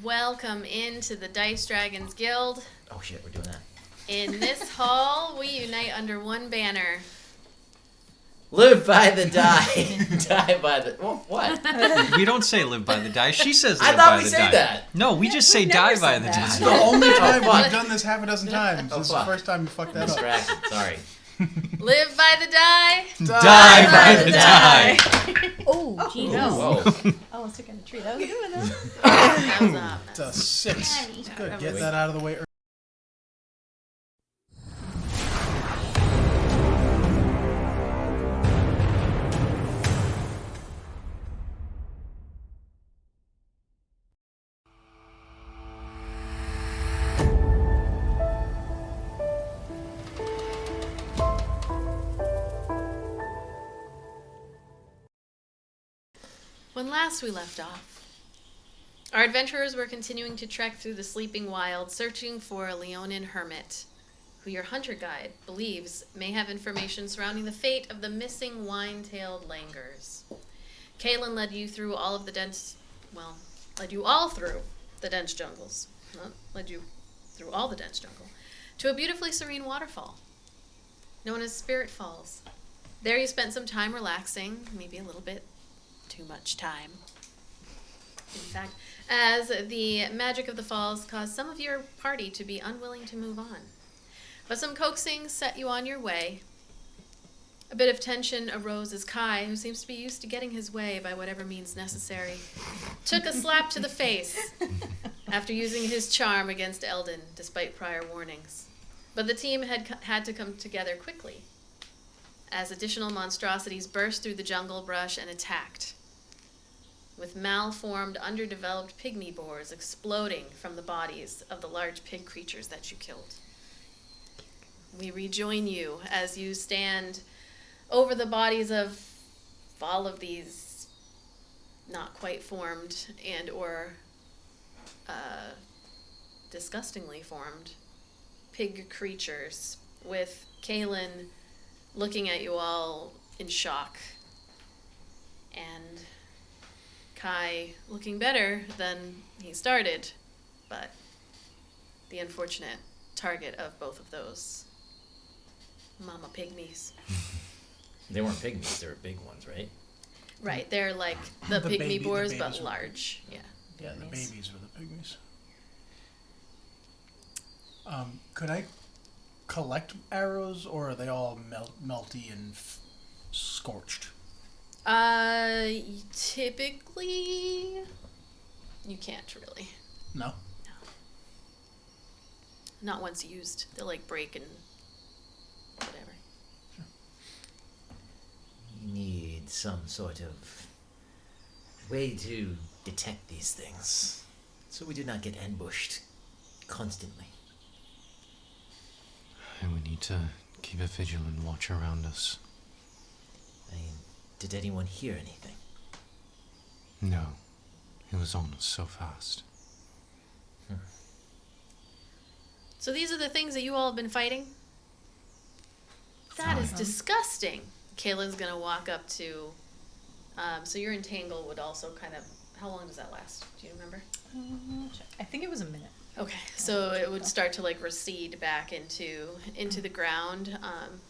Welcome into the Dice Dragons Guild. Oh shit, we're doing that. In this hall, we unite under one banner. Live by the die. Die by the... What? We don't say live by the die. She says I live thought by we the said die. that. No, we just say die by the It's die. the only time fuck. we've done this half a dozen times. Oh, This is the fuck. first time you fucked that up. Distracted, sorry. Live by the die. Die by the die. Oh, gee, no. Whoa. Almost took in a tree. That was good, though. That was ominous. It's a 6. It's good. Get that out of the way early. When last we left off, our adventurers were continuing to trek through the sleeping wild, searching for a Leonin hermit, who your hunter guide believes may have information surrounding the fate of the missing wine-tailed langurs. Kaelin led you through all of the dense, led you all through the dense jungles, not led you through all the dense jungle, to a beautifully serene waterfall, known as Spirit Falls. There you spent some time relaxing, maybe a little bit too much time. In fact, as the magic of the falls caused some of your party to be unwilling to move on. But some coaxing set you on your way. A bit of tension arose as Kai, who seems to be used to getting his way by whatever means necessary, took a slap to the face after using his charm against Eldon, despite prior warnings. But the team had to come together quickly, as additional monstrosities burst through the jungle brush and attacked, with malformed, underdeveloped pygmy boars exploding from the bodies of the large pig creatures that you killed. We rejoin you as you stand over the bodies of all of these not quite formed and or disgustingly formed pig creatures, with Kaelin looking at you all in shock, and Kai looking better than he started, but the unfortunate target of both of those mama pygmies. They weren't pygmies, they were big ones, right? Right, they're like the pygmy baby- the boars, babies but were- large. Yeah. Yeah, the babies were the pygmies. Could I collect arrows, or are they all melty and scorched? Typically, you can't really. No? Not once used. They'll like break and whatever. We need some sort of way to detect these things, so we do not get ambushed constantly. And we need to keep a vigilant watch around us. I mean, did anyone hear anything? No, it was on us so fast. So these are the things that you all have been fighting? That is disgusting. Kayla's gonna walk up to, so your entangle would also kind of, how long does that last? Do you remember? Check. I think it was a minute. Okay, so it would start to like recede back into the ground,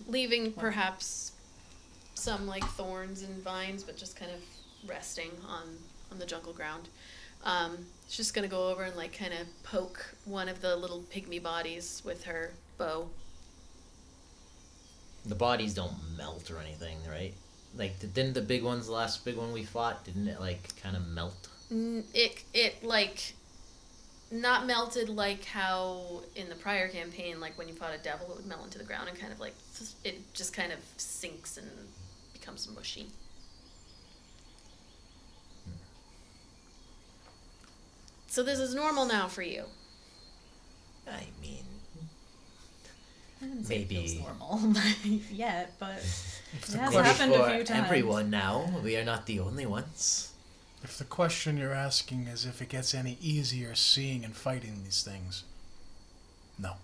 leaving perhaps some like thorns and vines, but just kind of resting on the jungle ground. She's just gonna go over and like kind of poke one of the little pygmy bodies with her bow. The bodies don't melt or anything, right? Like, didn't the big ones, the last big one we fought, didn't it like kind of melt? It like not melted like how in the prior campaign, like when you fought a devil, it would melt into the ground and kind of like it just kind of sinks and becomes mushy. So this is normal now for you. I mean, I wouldn't say it feels maybe normal yet, but it has maybe happened a for few times. everyone now. We are not the only ones. If the question you're asking is if it gets any easier seeing and fighting these things, no.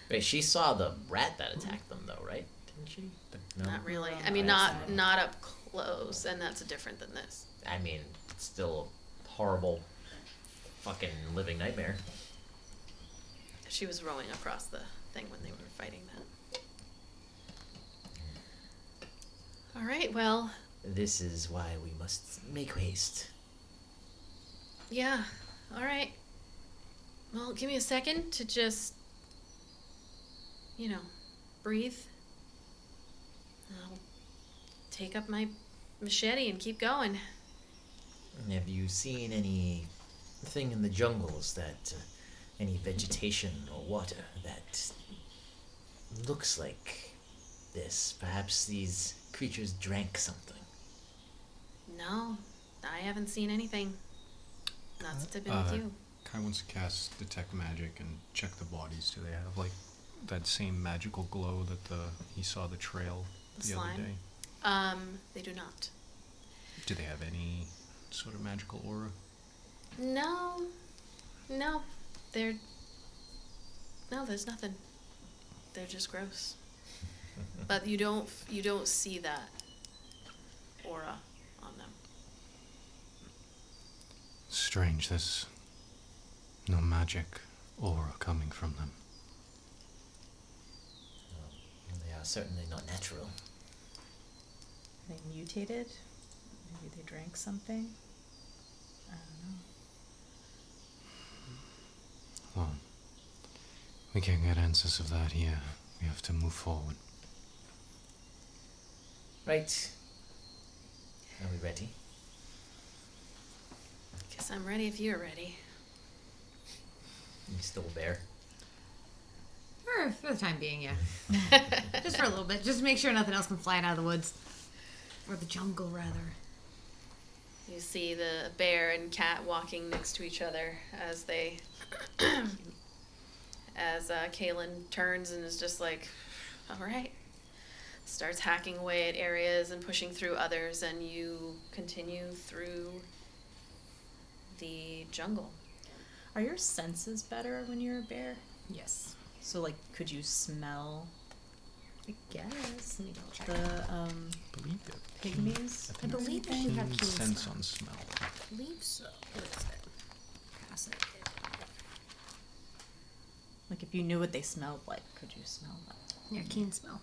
Wait, she saw the rat that attacked them, though, right? Didn't she? No. Not really. On I mean, the not right side. not up close, and that's different than this. I mean, it's still a horrible fucking living nightmare. She was rowing across the thing when they were fighting that. All right, well, This is why we must make haste. yeah, all right. Well, give me a second to just, breathe. I'll take up my machete and keep going. Have you seen anything in the jungles that, any vegetation or water that looks like this? Perhaps these creatures drank something. No, I haven't seen anything. Not since I've been with you. Kai wants to cast Detect Magic and check the bodies. Do they have, like, that same magical glow that he saw the trail the other slime? day? They do not. Do they have any sort of magical aura? No, there's nothing. They're just gross. But you don't see that aura on them. Strange, there's no magic aura coming from them. They are certainly not natural. They mutated. Maybe they drank something. I don't know. Well, we can't get answers of that here. We have to move forward. Right. Are we ready? Guess I'm ready if you're ready. You still there? For the time being, yeah. Just for a little bit. Just to make sure nothing else can fly out of the woods. Or the jungle, rather. You see the bear and cat walking next to each other as they, as Kaylin turns and is just like, all right. Starts hacking away at areas and pushing through others, and you continue through the jungle. Are your senses better when you're a bear? Yes. So, like, could you smell I guess. Let me double check. the Believe it. pygmies? I believe that we have keen sense smell. on smell. I believe so. What is it? Pass it. Like, if you knew what they smelled like, could you smell that? Yeah, keen smell.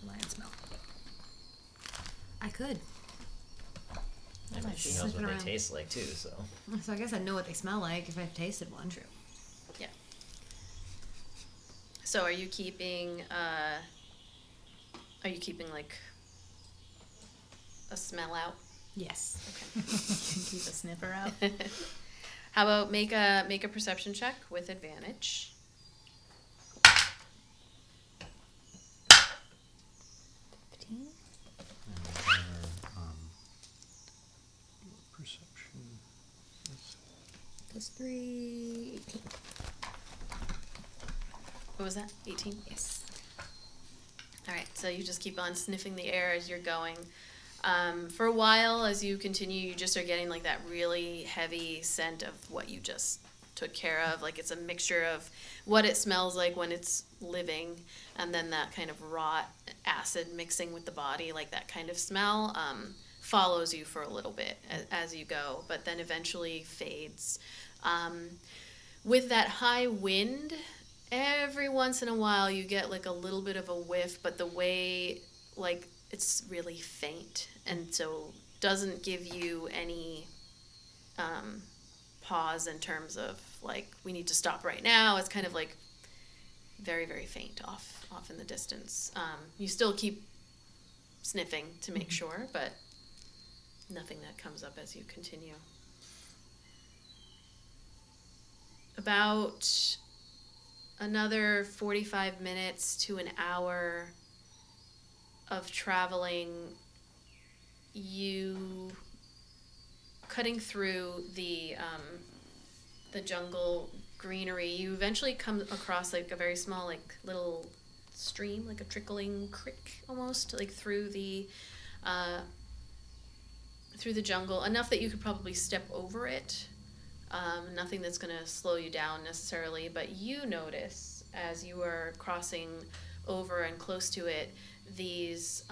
Lion smell. I could. I mean, might she be. knows Sniffing what around. they taste like too, so. So I guess I'd know what they smell like if I've tasted one. True. Yeah. So are you keeping like a smell out? Yes. Keep a sniffer out. How about make a perception check with advantage? Perception. Plus 3, 18. What was that? 18? Yes. All right, so you just keep on sniffing the air as you're going. For a while, as you continue, you just are getting like that really heavy scent of what you just took care of. Like it's a mixture of what it smells like when it's living, and then that kind of rot acid mixing with the body, like that kind of smell, follows you for a little bit as you go, but then eventually fades. With that high wind, every once in a while you get like a little bit of a whiff, but the way, like, it's really faint, and so doesn't give you any pause in terms of like, we need to stop right now. It's kind of like very, very faint off in the distance. You still keep sniffing to make sure, but nothing that comes up as you continue. About another 45 minutes to an hour of traveling, you cutting through the jungle greenery, you eventually come across like a very small, like, little stream, like a trickling creek almost, like through the jungle, enough that you could probably step over it. Nothing that's going to slow you down necessarily, but you notice as you are crossing over and close to it, these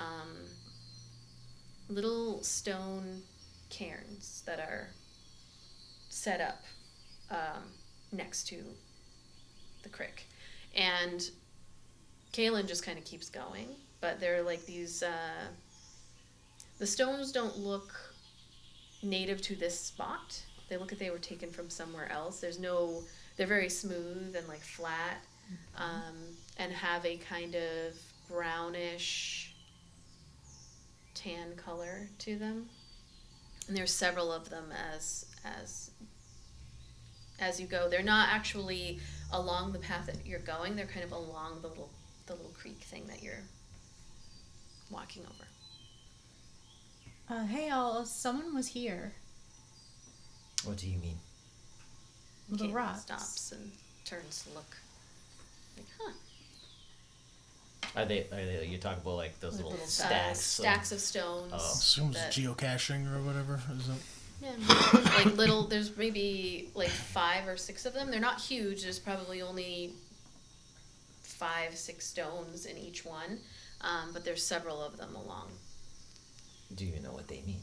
little stone cairns that are set up next to the crick. And Kaylin just kind of keeps going, but they're like these, the stones don't look native to this spot. They look like they were taken from somewhere else. They're very smooth and like flat, and have a kind of brownish tan color to them. And there's several of them as you go. They're not actually along the path that you're going. They're kind of along the little creek thing that you're walking over. Hey y'all, someone was here. What do you mean? The Caitlin rocks. stops and turns to look. Like, huh. Are they you talk about like those little Stacks of stones. Oh. Assumes that- geocaching or whatever. Is it? Yeah, like little. There's maybe like 5 or 6 of them. They're not huge. There's probably only 5-6 stones in each one, but there's several of them along. Do you know what they mean?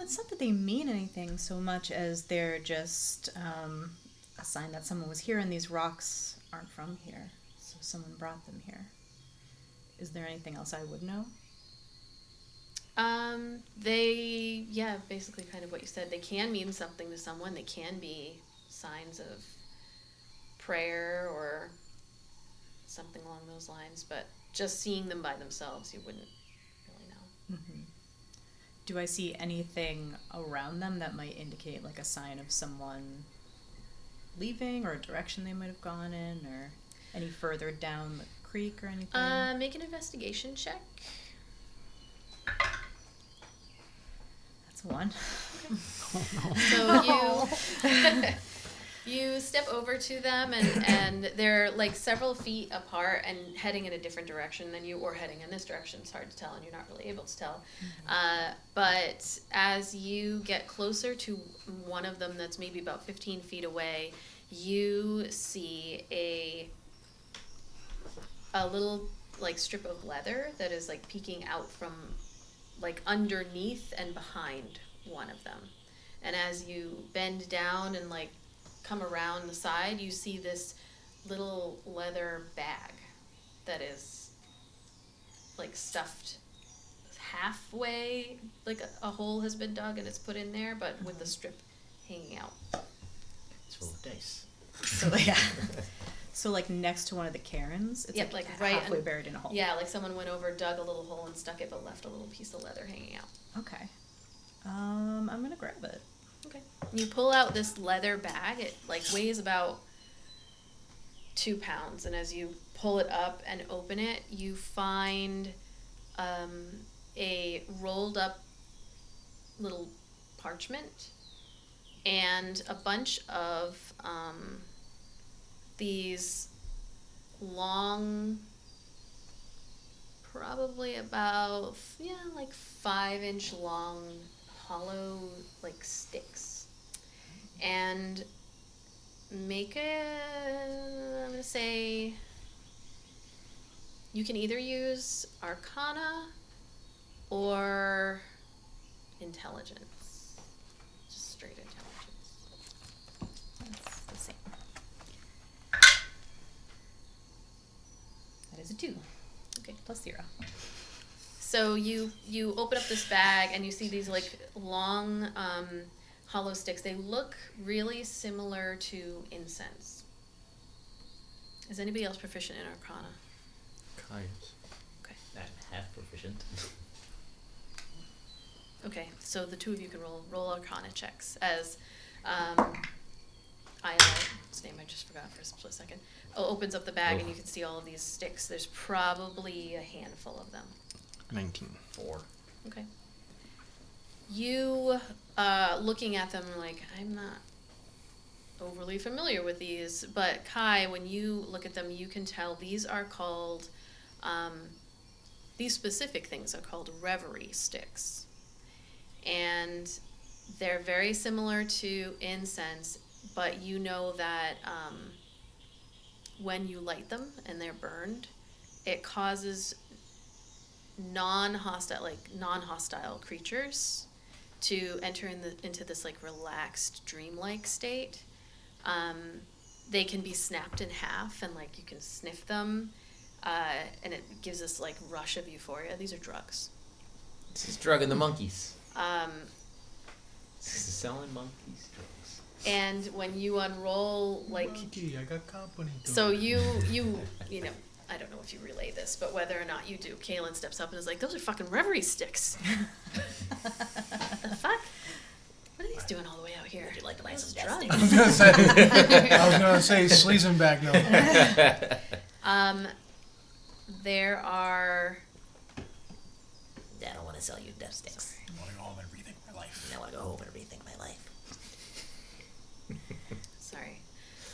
It's not that they mean anything so much as they're just a sign that someone was here and these rocks aren't from here. So someone brought them here. Is there anything else I would know? Basically kind of what you said. They can mean something to someone. They can be signs of prayer or something along those lines, but just seeing them by themselves, you wouldn't really know. Mm-hmm. Do I see anything around them that might indicate like a sign of someone leaving or a direction they might have gone in or any further down the creek or anything? Make an investigation check. That's one. So you step over to them and they're like several feet apart and heading in a different direction than you, or heading in this direction. It's hard to tell and you're not really able to tell. But as you get closer to one of them that's maybe about 15 feet away, you see a little like strip of leather that is like peeking out from like underneath and behind one of them. And as you bend down and like come around the side, you see this little leather bag that is like stuffed halfway, like a hole has been dug and it's put in there, but with the strip hanging out. It's full of dice. So yeah. So like next to one of the cairns, it's Yep, like right halfway buried in a hole. Yeah, like someone went over, dug a little hole and stuck it, but left a little piece of leather hanging out. Okay. I'm gonna grab it. Okay. You pull out this leather bag. It like weighs about 2 pounds, and as you pull it up and open it, you find a rolled up little parchment and a bunch of these long, probably about 5-inch long hollow like sticks, and I'm gonna say you can either use Arcana or Intelligence, just straight Intelligence. That's the same. That is a 2. Okay. Plus 0. So you open up this bag and you see these like long hollow sticks. They look really similar to incense. Is anybody else proficient in Arcana? Kai's. Okay. I'm half proficient. Okay, so the two of you can roll Arcana checks as Ayla, whose name I just forgot for a split second, opens up the bag and you can see all of these sticks. There's probably a handful of them. 19. 4. Okay. You, looking at them, like, I'm not overly familiar with these, but Kai, when you look at them, you can tell these are called, these specific things are called reverie sticks. And they're very similar to incense, but you know that when you light them and they're burned, it causes non-hostile creatures to enter into this like relaxed dreamlike state. They can be snapped in half and like you can sniff them, and it gives this like rush of euphoria. These are drugs. This is drugging the monkeys. This is selling monkeys drugs. And when you unroll like Monkey, I got company. so you know, I don't know if you relay this, but whether or not you do, Kaylin steps up and is like, "Those are fucking reverie sticks." The fuck? What are these doing all the way out here? Would you like to buy some drugs? death I was gonna say Sleazenbag. No. There are. I don't want to sell you death sticks. I want to go home and rethink my life. I want to go home and rethink my life. Sorry.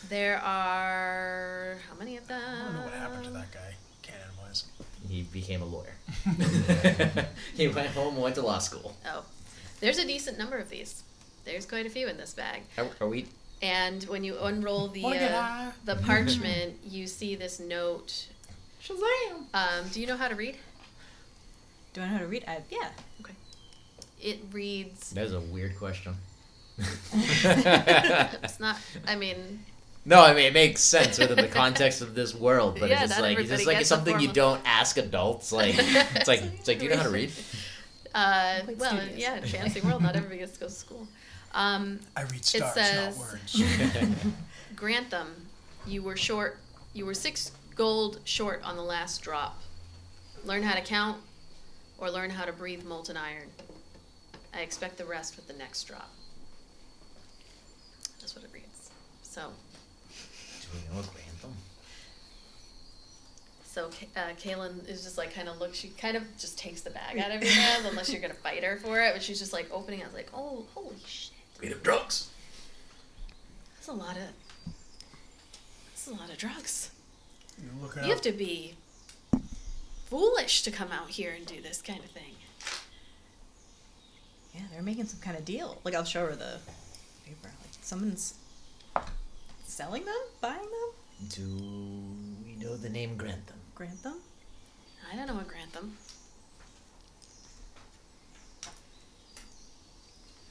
There are. How many of them? I don't know what happened to that guy. Cannon-wise. He became a lawyer. He went home and went to law school. Oh. There's a decent number of these. There's quite a few in this bag. Are we? And when you unroll the parchment, you see this note. Shazam! Do you know how to read? Do I know how to read? Yeah. Okay. It reads. That is a weird question. It's not. I mean. No, I mean it makes sense within the context of this world, but Yeah, it's just not like it's just everybody like gets it's something a you form don't ask adults. Like it's like do you know how to read? Well, studious. yeah, in a fancy world, not everybody gets to go to school. I read stars, says- not words. Grantham, you were 6 gold short on the last drop. Learn how to count, or learn how to breathe molten iron. I expect the rest with the next drop. That's what it reads. So, Do we know a Grantham? Kaylin is just like kind of looks. She kind of just takes the bag out of your hands, unless you're gonna fight her for it. But she's just like opening it, like, oh, holy shit! Read of drugs. That's a lot of drugs. You look You have to be foolish to come out here and do this kind of thing. Yeah, they're making some kind of deal. Like, I'll show her the paper. Like, someone's selling them? Buying them? Do we know the name Grantham? Grantham? I don't know a Grantham.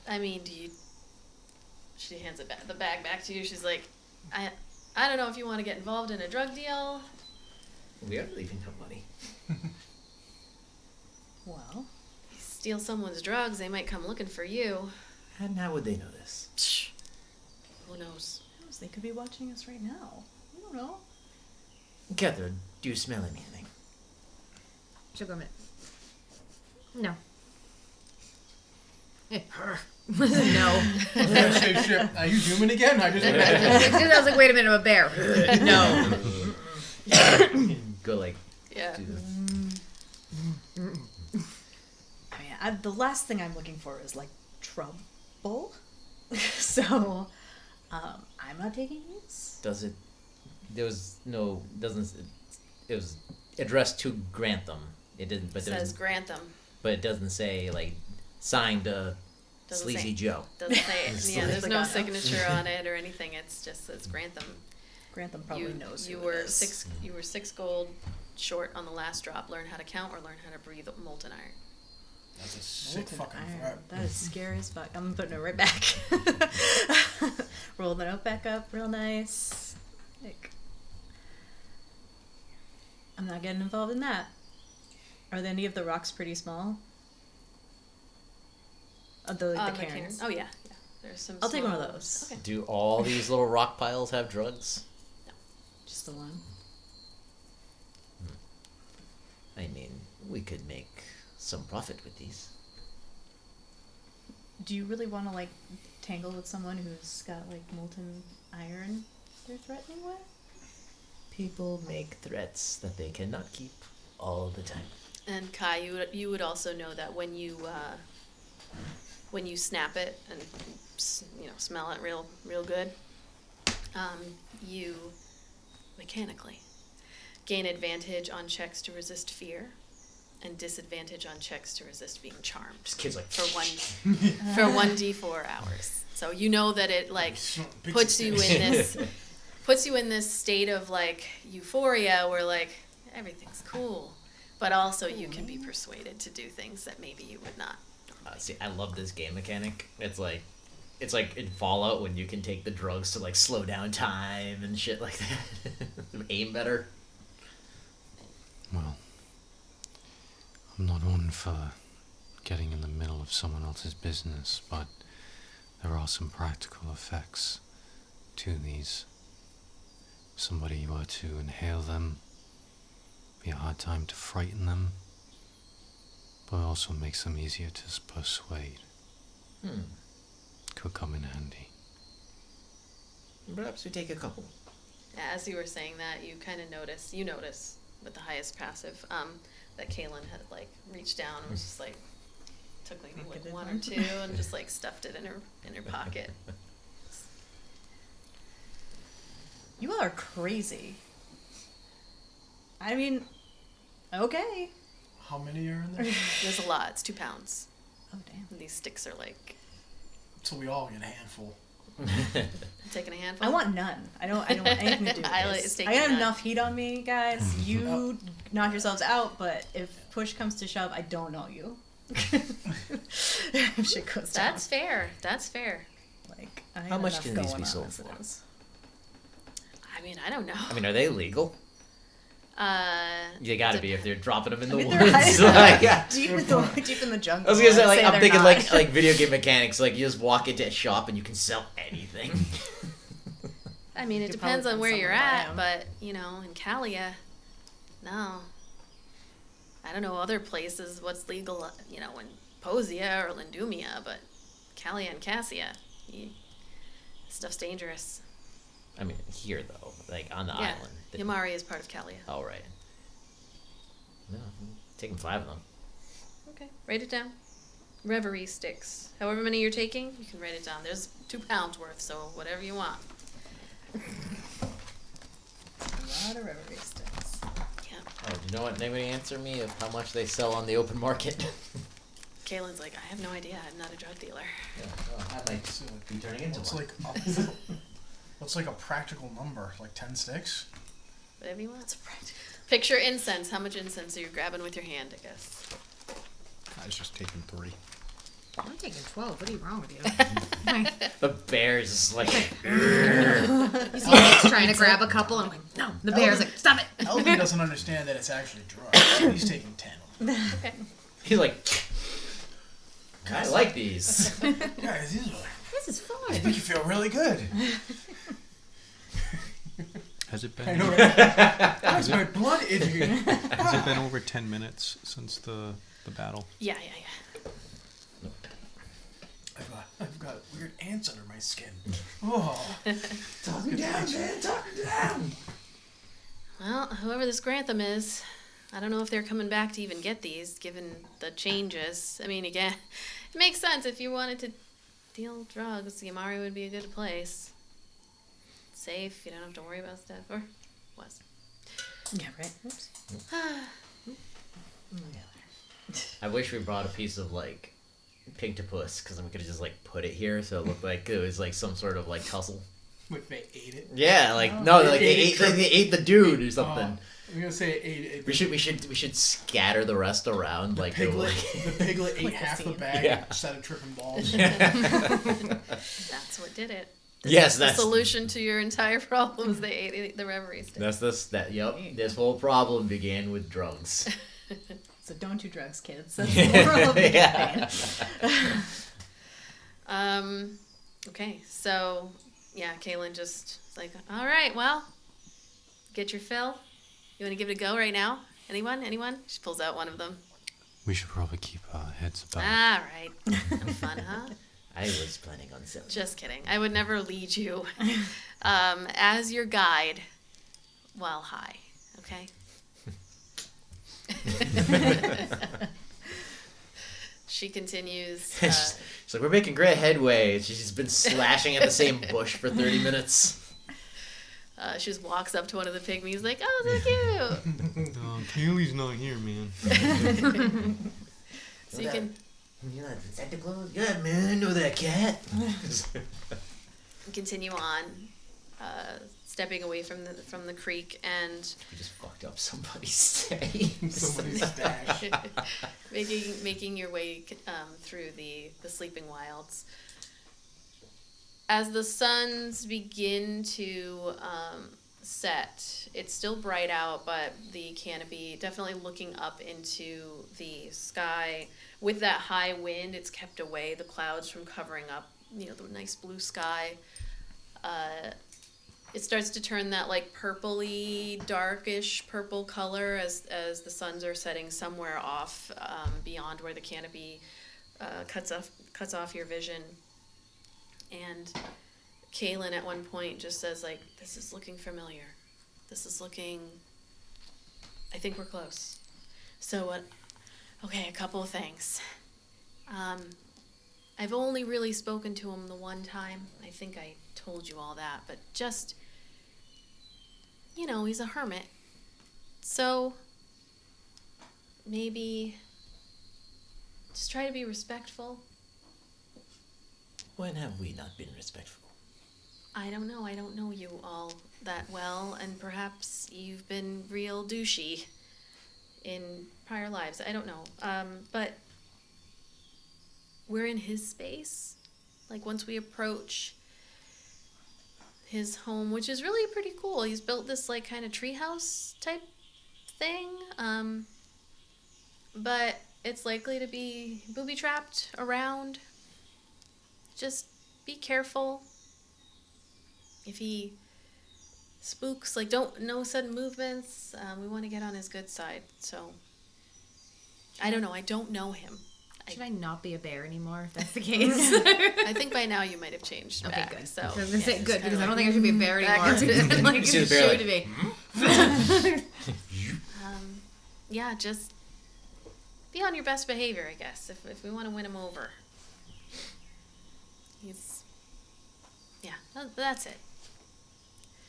I mean, she hands the bag back to you. She's like, I don't know if you want to get involved in a drug deal. We are leaving no money. Well, You steal someone's drugs, they might come looking for you. And how would they know this? Psh, who knows? they could be watching us right now. We don't know. Kethra, do you smell anything? Sugar mint. No. No. I was gonna say, shit, are you human again? I just I was like, wait a minute, I'm a bear. No. Go like Yeah. do this. I mean, the last thing I'm looking for is like trouble. So, I'm not taking these. Does it? There was no. Doesn't. It was addressed to Grantham. It didn't. But It there says was, Grantham. but it doesn't say like signed Doesn't Sleazy say- Joe. Doesn't say it. It's Yeah, like- there's Like no I know. signature on it or anything. It's just says Grantham. Grantham probably knows You who were it is. six gold short on the last drop. Learn how to count or learn how to breathe molten iron. That's a sick Molten fucking iron. threat. That is scary as fuck. I'm putting it right back. Roll the note back up real nice. Like, I'm not getting involved in that. Are any of the rocks pretty small? The cairns. Oh yeah, yeah. There's some. I'll take one of small- those. Okay. Do all these little rock piles have drugs? Just the one. I mean, we could make some profit with these. Do you really want to like tangle with someone who's got like molten iron they're threatening with? People make threats that they cannot keep all the time. And Kai, you would also know that when you snap it and smell it real good, you mechanically gain advantage on checks to resist fear, and disadvantage on checks to resist being charmed Just kids like for 1d4 hours. So you know that it like puts you in this state of like euphoria where like everything's cool. But also you can be persuaded to do things that maybe you would not. See, I love this game mechanic. It's like in Fallout when you can take the drugs to like slow down time and shit like that. Aim better. Well, I'm not one for getting in the middle of someone else's business, but there are some practical effects to these. If somebody were to inhale them, be a hard time to frighten them, but it also makes them easier to persuade. Could come in handy. Perhaps we take a couple. As you were saying that, you kind of notice with the highest passive, that Kaylin had like reached down and was just like, took maybe like one or two and just like stuffed it in her pocket. You all are crazy. I mean, okay. How many are in there? There's a lot. It's 2 pounds. Oh, damn. And these sticks are like. So we all get a handful. I'm taking a handful. I want none. I don't want anything to do with Ayla this. is I taking got none. enough heat on me, guys. You knock yourselves out, but if push comes to shove, I don't know you. If shit goes down. That's fair. That's fair. Like, I How have much enough can these going be on sold as it for? is. I mean, I don't know. I mean, are they legal? They gotta be if they're dropping them in the they're woods. hiding Like, deep in the jungle. I was gonna say, I'd like, I'm they're thinking not. like video game mechanics. Like, you just walk into a shop and you can sell anything. I mean, it Could depends probably on where find you're someone to buy at, 'em. but, you know, in Kalia, no. I don't know other places what's legal, you know, in Posia or Lindumia, but Kalia and Cassia, stuff's dangerous. I mean, here though, like on the Yeah, island. Yamari is part of Kalia. Oh right. No, I'm taking 5 of them. Okay, write it down. Reverie sticks. However many you're taking, you can write it down. There's 2 pounds worth, so whatever you want. A lot of reverie sticks. Yeah. Oh, you know what? Anybody answer me of how much they sell on the open market? Kaylin's like, I have no idea. I'm not a drug dealer. Yeah, well, I might be turning into What's one. what's like a practical number? Like 10 sticks? Whatever you want. Picture incense. How much incense are you grabbing with your hand, I guess? I was just taking 3. I'm taking 12. What are you wrong with you? The bear's just like. You see Nick's trying to grab a couple, and I'm like, no. The bear's like, stop it. Eldon doesn't understand that it's actually drugs. So he's taking 10 of them. Okay. He's like. I like these. Guys, these are, This is they fun. make you feel really good. Has it been? I know, right? That's my blood itching. Has it been over 10 minutes since the battle? Yeah. I've got weird ants under my skin. Oh. Talk him down, man. Talk him down. Well, whoever this Grantham is, I don't know if they're coming back to even get these, given the changes. I mean, again, it makes sense if you wanted to deal drugs, Yamari would be a good place. Safe, you don't have to worry about stuff. Or was. Yeah, right. Oops. I wish we brought a piece of like Pinctopus, because then we could have just like put it here so it looked like it was like some sort of like tussle. Like they ate it. Yeah, like no, like they ate the dude or something. I'm gonna say it ate it. We should scatter the rest around like they were. The piglet ate Like half the the scene. bag Yeah. instead of tripping balls. That's what did it. Yes, The that's solution to your entire problems, they ate the reverie stick. This whole problem began with drugs. So don't do drugs, kids. That's the moral of the Yeah. campaign. Okay, so, yeah, Kaylin just is like, all right, well, get your fill. You want to give it a go right now? Anyone? She pulls out one of them. We should probably keep our heads about. All right. Fun, huh? I was planning on selling. Just kidding. I would never lead you as your guide while high, okay? She continues. She's like, we're making great headway. She's been slashing at the same bush for 30 minutes. She just walks up to one of the pygmies like, oh, so cute. Kaylee's not here, man. So you can You know that Santa Claus? Yeah, man, I know that cat. continue on. stepping away from the creek and We just fucked up somebody's stay. Somebody's stash. making your way through the sleeping wilds. As the suns begin to set, it's still bright out, but the canopy definitely looking up into the sky. With that high wind, it's kept away the clouds from covering up, the nice blue sky. It starts to turn that like purpley, darkish purple color as the suns are setting somewhere off beyond where the canopy cuts off your vision. And Kaylin at one point just says, like, this is looking familiar. I think we're close. So, okay, a couple of things. I've only really spoken to him the one time. I think I told you all that, but just, he's a hermit. So, maybe just try to be respectful. When have we not been respectful? I don't know. I don't know you all that well, and perhaps you've been real douchey in prior lives. I don't know. But we're in his space. Like, once we approach his home, which is really pretty cool. He's built this, like, kind of treehouse type thing. But it's likely to be booby-trapped around. Just be careful. If he spooks, like, no sudden movements. We want to get on his good side. So, I don't know. I don't know him. Should I not be a bear anymore if that's the case? I think by now you might that's it.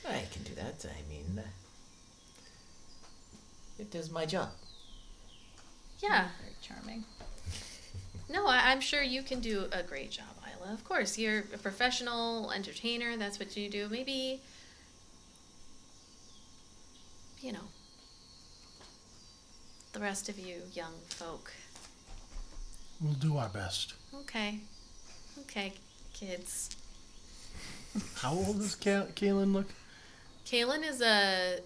I can do that. I mean, it is my job. Yeah. Very charming. No, I'm sure you can do a great job, Ayla. Of course, you're a professional entertainer. That's what you do. Maybe, the rest of you young folk. We'll do our best. Okay, kids. How old does Kaylin look? Kaylin is a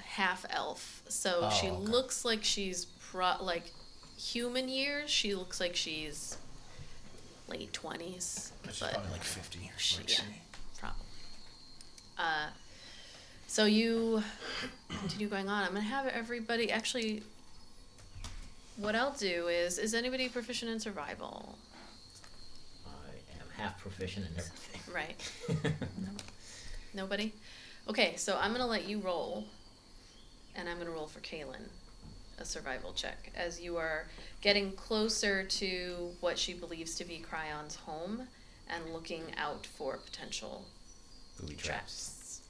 half elf, so Oh, she okay. looks like she's like human years. She looks like she's late 20s, But she's but probably like 50. yeah, probably. So you continue going on. I'm gonna have everybody actually. What I'll do is anybody proficient in survival? I am half proficient in everything. Right. Nobody? Okay, so I'm going to let you roll, and I'm going to roll for Kaylin a survival check as you are getting closer to what she believes to be Crion's home and looking out for potential Booby traps.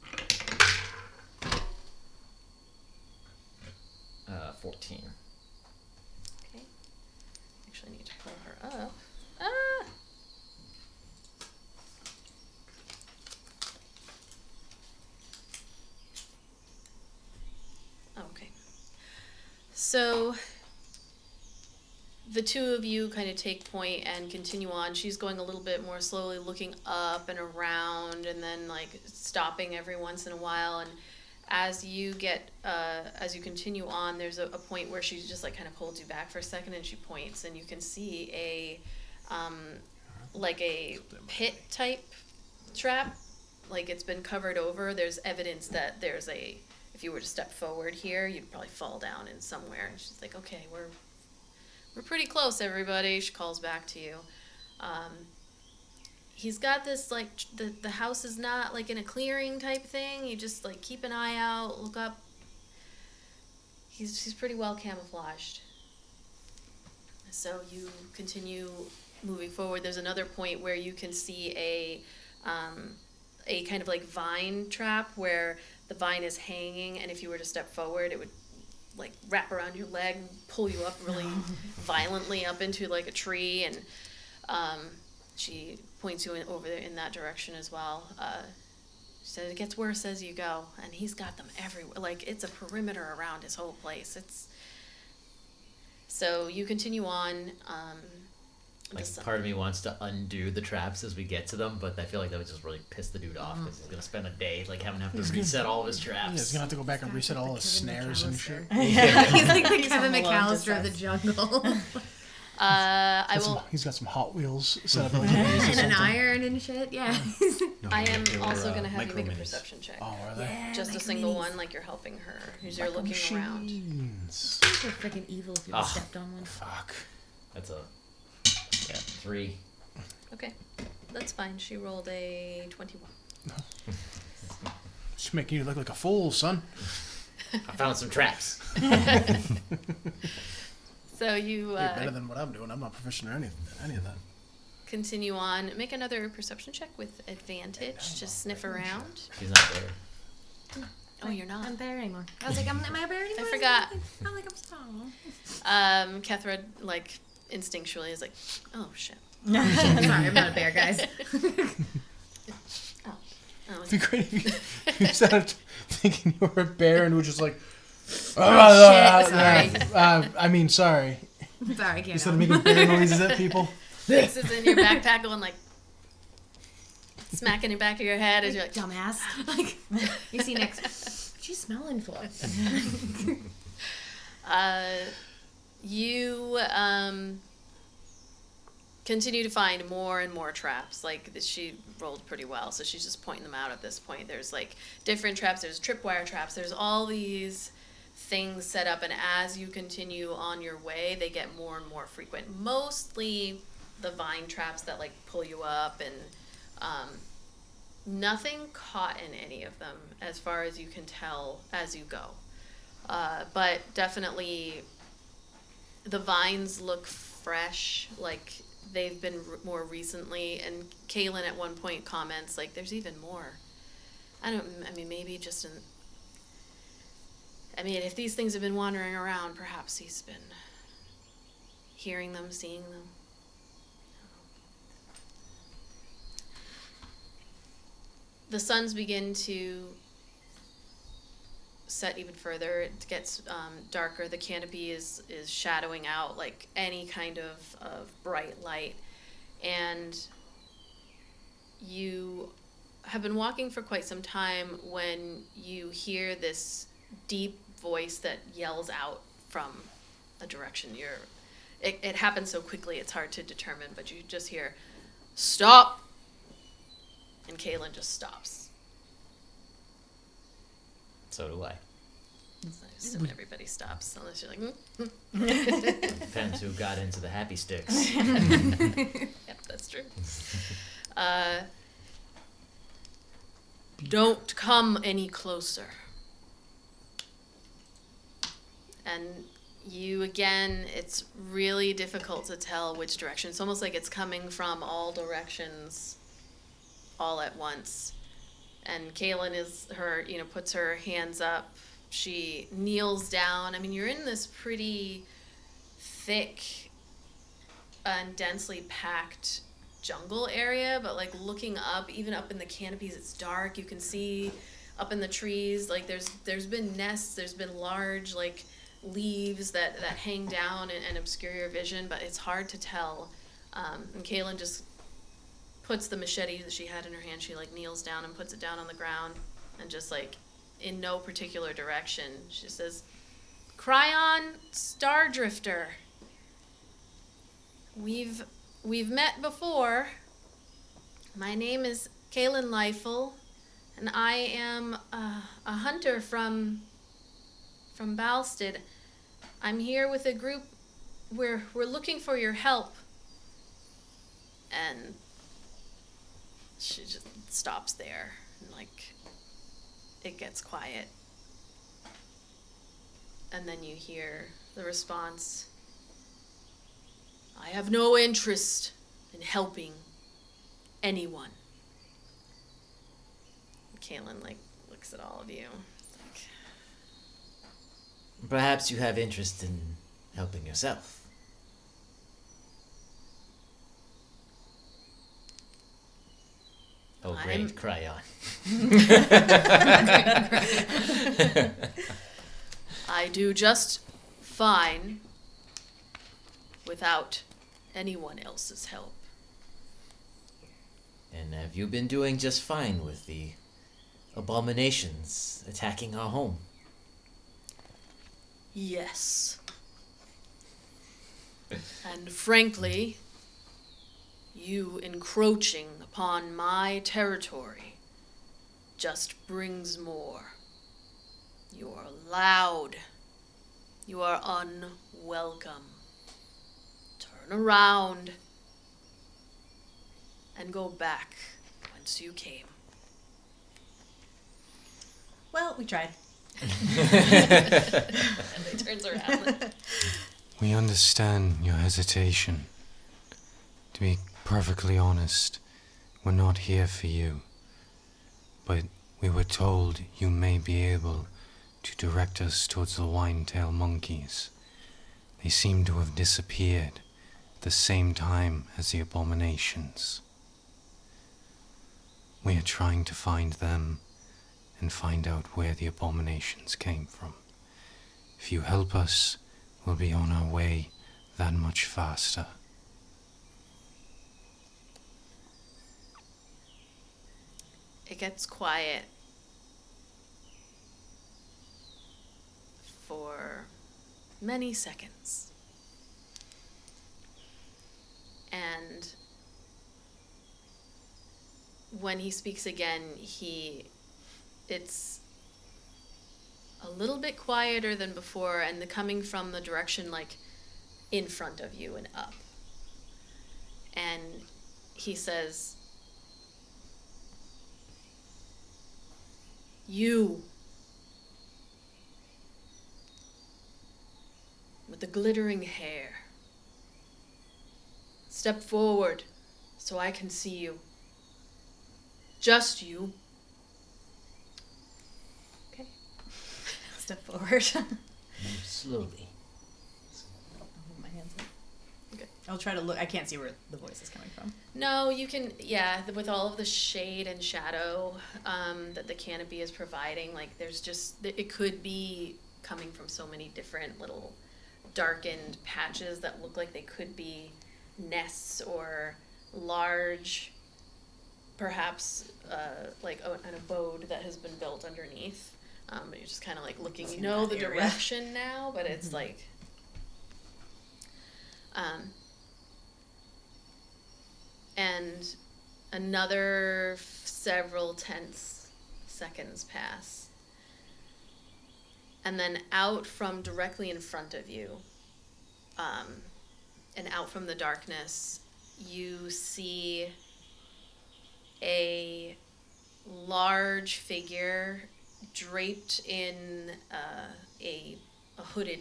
14. Okay. Actually, I need to pull her up. Ah! Okay. So the two of you kind of take point and continue on. She's going a little bit more slowly, looking up and around, and then like stopping every once in a while. And as you continue on, there's a point where she just like kind of holds you back for a second, and she points, and you can see a pit type trap, like it's been covered over. There's evidence that if you were to step forward here, you'd probably fall down in somewhere. And she's like, okay, we're pretty close, everybody. She calls back to you. He's got this, like, the house is not, like, in a clearing type thing. You just, like, keep an eye out, look up. He's pretty well camouflaged. So you continue moving forward. There's another point where you can see a kind of, like, vine trap where the vine is hanging, and if you were to step forward, it would like wrap around your leg and pull you up really violently up into like a tree. And she points you over there in that direction as well. She said it gets worse as you go, and he's got them everywhere. Like, it's a perimeter around his whole place. So you continue on. Part of me wants to undo the traps as we get to them, but I feel like that would just really piss the dude off because he's gonna spend a day having to reset all of his traps. Yeah, he's gonna have to go back and reset all his snares and shit. He's like the Kevin Home Alone McAllister of the jungle. He's got some Hot Wheels set up. Like And an iron and shit, yeah. I am also going to have you make a perception check. Oh, are they? Yeah, Just a micro single minis. one, like you're helping her, as you're looking around. Machines. They're freaking evil if you Ah. stepped on one. Fuck. That's a 3. Okay, that's fine. She rolled a 21. She's making you look like a fool, son. I found some traps. So you You're better than what I'm doing. I'm not proficient in any of that. continue on. Make another perception check with advantage. Just sniff around. He's not there. Oh, you're not. I'm there anymore. I was like, am I a bear anymore? forgot. I'm like, I'm strong. Kethra, like, instinctually is like, oh, shit. Sorry, I'm not a bear, guys. Oh, It'd be great if you started thinking you were a bear and were just like, sorry. I mean, sorry. Sorry, I can't Instead of help. making bear noises at people. this is in your backpack going, like, smacking the back of your head as you're like, Dumbass. Like, you see next. What you smelling for? you continue to find more and more traps. Like, she rolled pretty well, so she's just pointing them out at this point. There's, like, different traps. There's tripwire traps. There's all these things set up, and as you continue on your way, they get more and more frequent. Mostly the vine traps that, like, pull you up, and nothing caught in any of them as far as you can tell as you go. But definitely the vines look fresh, like they've been more recently, and Kaylin at one point comments, like, there's even more. Maybe just if these things have been wandering around, perhaps he's been hearing them, seeing them. The suns begin to set even further. It gets darker. The canopy is shadowing out like any kind of bright light. And you have been walking for quite some time when you hear this deep voice that yells out from a direction. It happens so quickly it's hard to determine, but you just hear, "Stop!" And Kaylin just stops. So do I. I assume everybody stops unless you're like, Depends who got into the happy sticks. Yep, that's true. Don't come any closer. And you, again, it's really difficult to tell which direction. It's almost like it's coming from all directions all at once. And Kaylin puts her hands up. She kneels down. I mean, you're in this pretty thick and densely packed jungle area, but like looking up, even up in the canopies, it's dark. You can see up in the trees, like there's been nests, there's been large like leaves that hang down and obscure your vision, but it's hard to tell. And Kaylin just puts the machete that she had in her hand, she like kneels down and puts it down on the ground, and just like in no particular direction, she says, "Krion, Stardrifter. We've met before. My name is Kaylin Leifel, and I am a hunter from Balstead. I'm here with a group. We're looking for your help." And she just stops there, and like it gets quiet. And then you hear the response, "I have no interest in helping anyone." Kaylin like looks at all of you. It's like, Perhaps you have interest in helping yourself. Oh, I'm- great, Krion. I do just fine without anyone else's help. And have you been doing just fine with the abominations attacking our home? Yes. And frankly, you encroaching upon my territory just brings more. You are loud. You are unwelcome. Turn around and go back whence you came. Well, we tried. And he turns around. We understand your hesitation. To be perfectly honest, we're not here for you. But we were told you may be able to direct us towards the wine-tail monkeys. They seem to have disappeared at the same time as the abominations. We are trying to find them and find out where the abominations came from. If you help us, we'll be on our way that much faster. It gets quiet for many seconds. And when he speaks again, it's a little bit quieter than before, and coming from the direction like in front of you and up. And he says, "You, with the glittering hair, step forward so I can see you. Just you." Okay. Step forward. Move slowly. I'll hold my hands up. Okay. I'll try to look. I can't see where the voice is coming from. No, you can, yeah, with all of the shade and shadow that the canopy is providing, like there's just, it could be coming from so many different little darkened patches that look like they could be nests or large, perhaps like an abode that has been built underneath. But you're just kind of like looking, you know the area. direction now, but it's like, and another several tense seconds pass. And then out from directly in front of you, and out from the darkness, you see a large figure draped in a hooded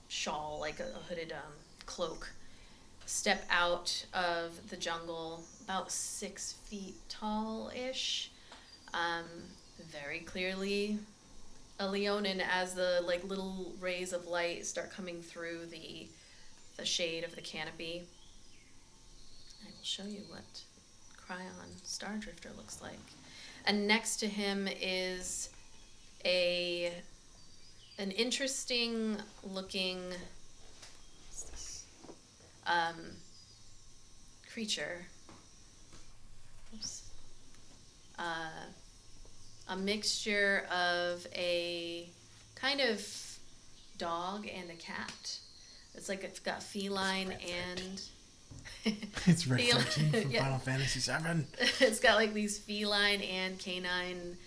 shawl, like a hooded cloak, step out of the jungle, about 6 feet tall-ish, very clearly a Leonin, as the like little rays of light start coming through the shade of the canopy. I will show you what Krion Stardrifter looks like. And next to him is an interesting looking creature. Oops. A mixture of a kind of dog and a cat. It's like it's got feline and It's Red Feel- 13 from yeah. Final Fantasy VII. it's got like these feline and canine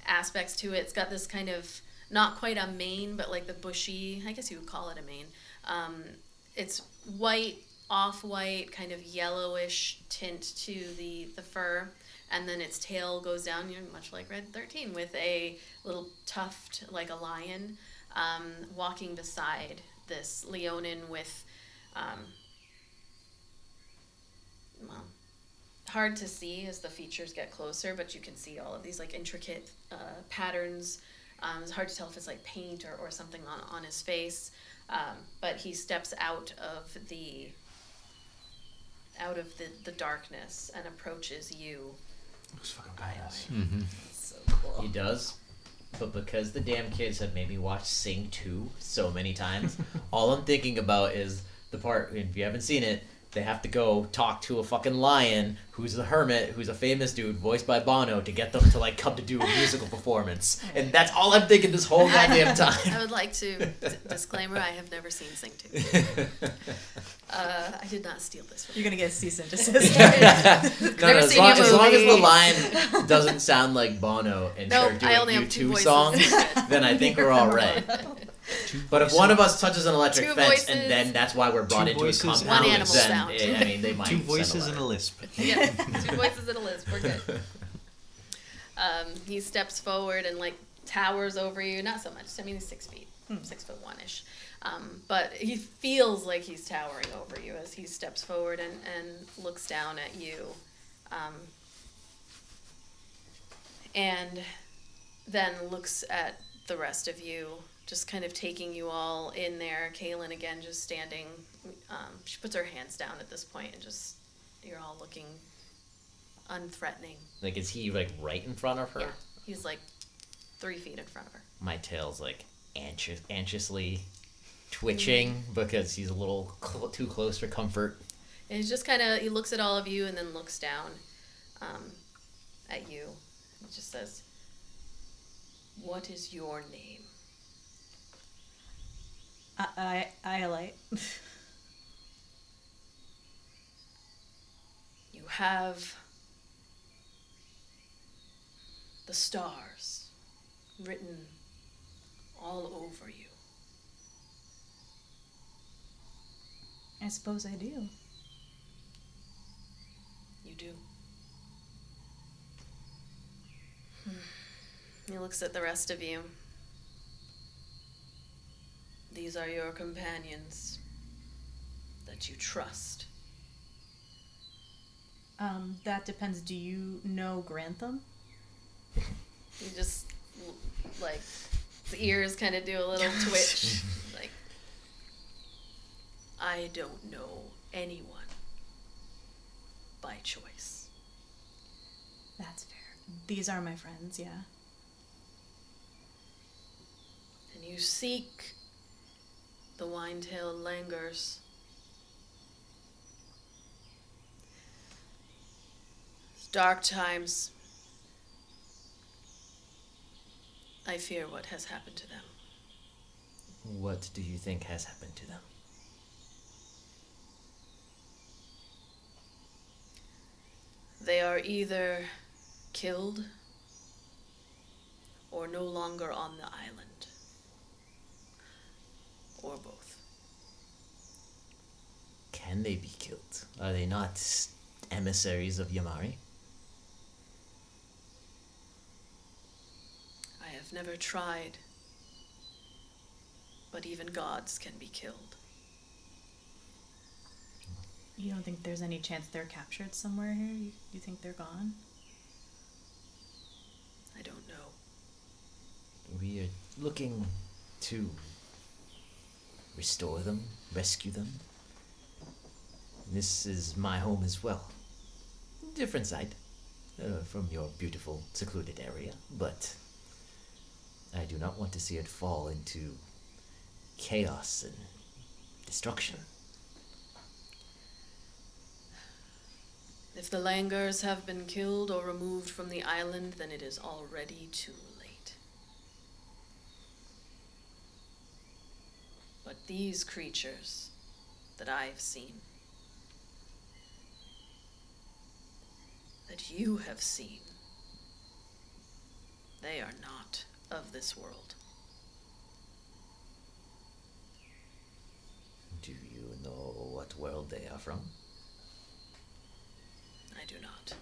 aspects to it. It's got this kind of, not quite a mane, but like the bushy, I guess you would call it a mane. It's white, off-white, kind of yellowish tint to the fur. And then its tail goes down, much like Red 13, with a little tuft like a lion, walking beside this Leonin with, well, hard to see as the features get closer, but you can see all of these like intricate patterns. It's hard to tell if it's like paint or something on his face, but he steps out of the darkness and approaches you. Looks fucking badass. Mm-hmm. So cool. He does. But because the damn kids have made me watch Sing 2 so many times, all I'm thinking about is the part, if you haven't seen it, they have to go talk to a fucking lion who's a hermit, who's a famous dude, voiced by Bono, to get them to, like, come to do a musical performance. And that's all I'm thinking this whole goddamn time. I would like to disclaimer: I have never seen Sing 2. I did not steal this from You're gonna get a cease and desist. No, Never as seen long, your as long as movie. the lion doesn't sound like Bono and Nope, start I doing only have two U2 voices. songs, then I think we're all right. But if one of us touches an electric Two fence voices. and then that's why we're brought Two into his voices, compound, one animal then sound. I mean they might Two send voices and a letter. lisp. Yeah, 2 voices and a list. We're good. He steps forward and like towers over you. Not so much. I mean, he's 6 feet, 6'1"ish. But he feels like he's towering over you as he steps forward and looks down at you. And then looks at the rest of you, just kind of taking you all in there. Kaylin again, just standing. She puts her hands down at this point and just, you're all looking unthreatening. Like, is he like right in front of her? Yeah, he's like 3 feet in front of her. My tail's like anxiously twitching because he's a little too close for comfort. And he's just kind of, he looks at all of you and then looks down at you. And just says, "What is your name?" Iolite. You have the stars written all over you. I suppose I do. You do. He looks at the rest of you. These are your companions that you trust. That depends. Do you know Grantham? He just, like, his ears kind of do a little twitch. Like, I don't know anyone by choice. That's fair. These are my friends, yeah. And you seek the wine-tailed langurs. It's dark times. I fear what has happened to them. What do you think has happened to them? They are either killed or no longer on the island. Or both. Can they be killed? Are they not emissaries of Yamari? I have never tried, but even gods can be killed. You don't think there's any chance they're captured somewhere here? You think they're gone? I don't know. We are looking to restore them, rescue them. This is my home as well. Different side from your beautiful, secluded area, but I do not want to see it fall into chaos and destruction. If the langurs have been killed or removed from the island, then it is already too late. But these creatures that I've seen, that you have seen, they are not of this world. Do you know what world they are from? I do not.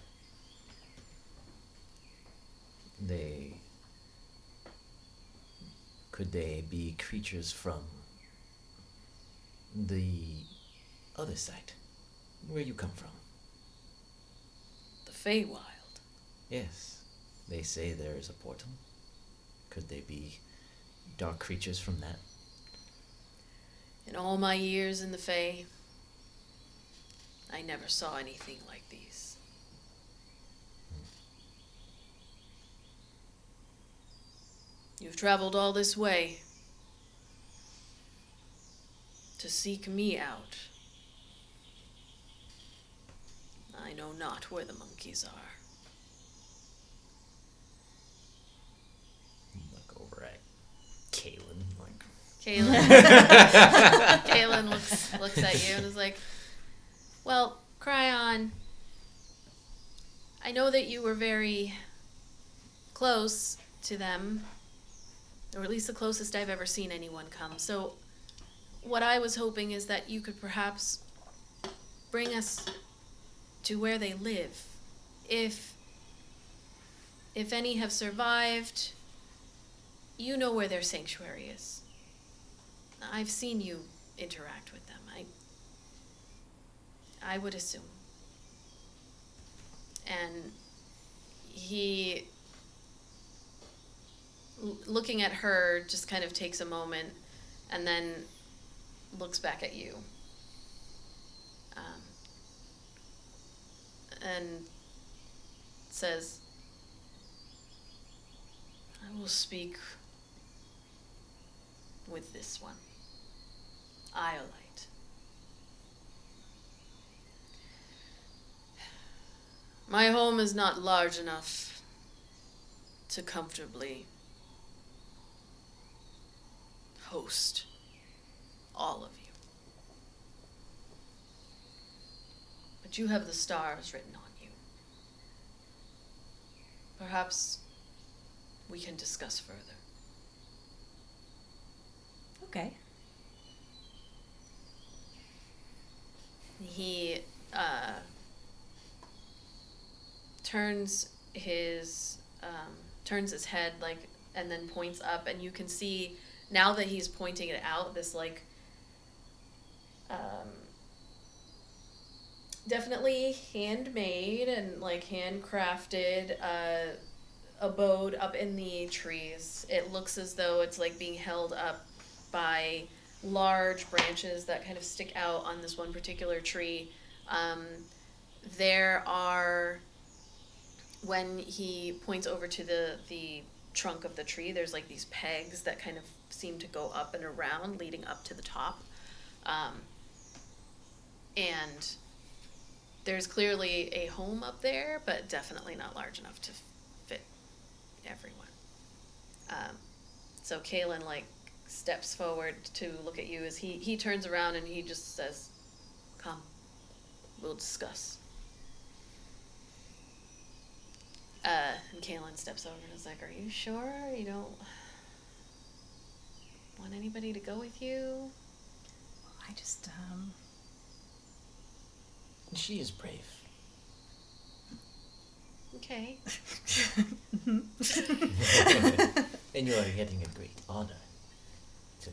Could they be creatures from the other side, where you come from? The Feywild. Yes, they say there is a portal. Could they be dark creatures from that? In all my years in the Fey, I never saw anything like these. You've traveled all this way to seek me out. I know not where the monkeys are. Look over at Kaylin, like, Kaylin looks at you and is like, well, Krion, I know that you were very close to them, or at least the closest I've ever seen anyone come. So what I was hoping is that you could perhaps bring us to where they live. If any have survived, you know where their sanctuary is. I've seen you interact with them. I would assume. And he, looking at her, just kind of takes a moment and then looks back at you. And says, I will speak with this one, Iolite. My home is not large enough to comfortably host all of you. But you have the stars written on you. Perhaps we can discuss further. Okay. He turns his head, like, and then points up, and you can see now that he's pointing it out, this like definitely handmade and like handcrafted abode up in the trees. It looks as though it's like being held up by large branches that kind of stick out on this one particular tree. There are, when he points over to the trunk of the tree, there's like these pegs that kind of seem to go up and around, leading up to the top. And there's clearly a home up there, but definitely not large enough to fit everyone. So Kaylin like steps forward to look at you as he turns around and he just says, "Come, we'll discuss." And Kaylin steps over and is like, "Are you sure you don't want anybody to go with you?" I just, she is brave. Okay. And you are getting a great honor to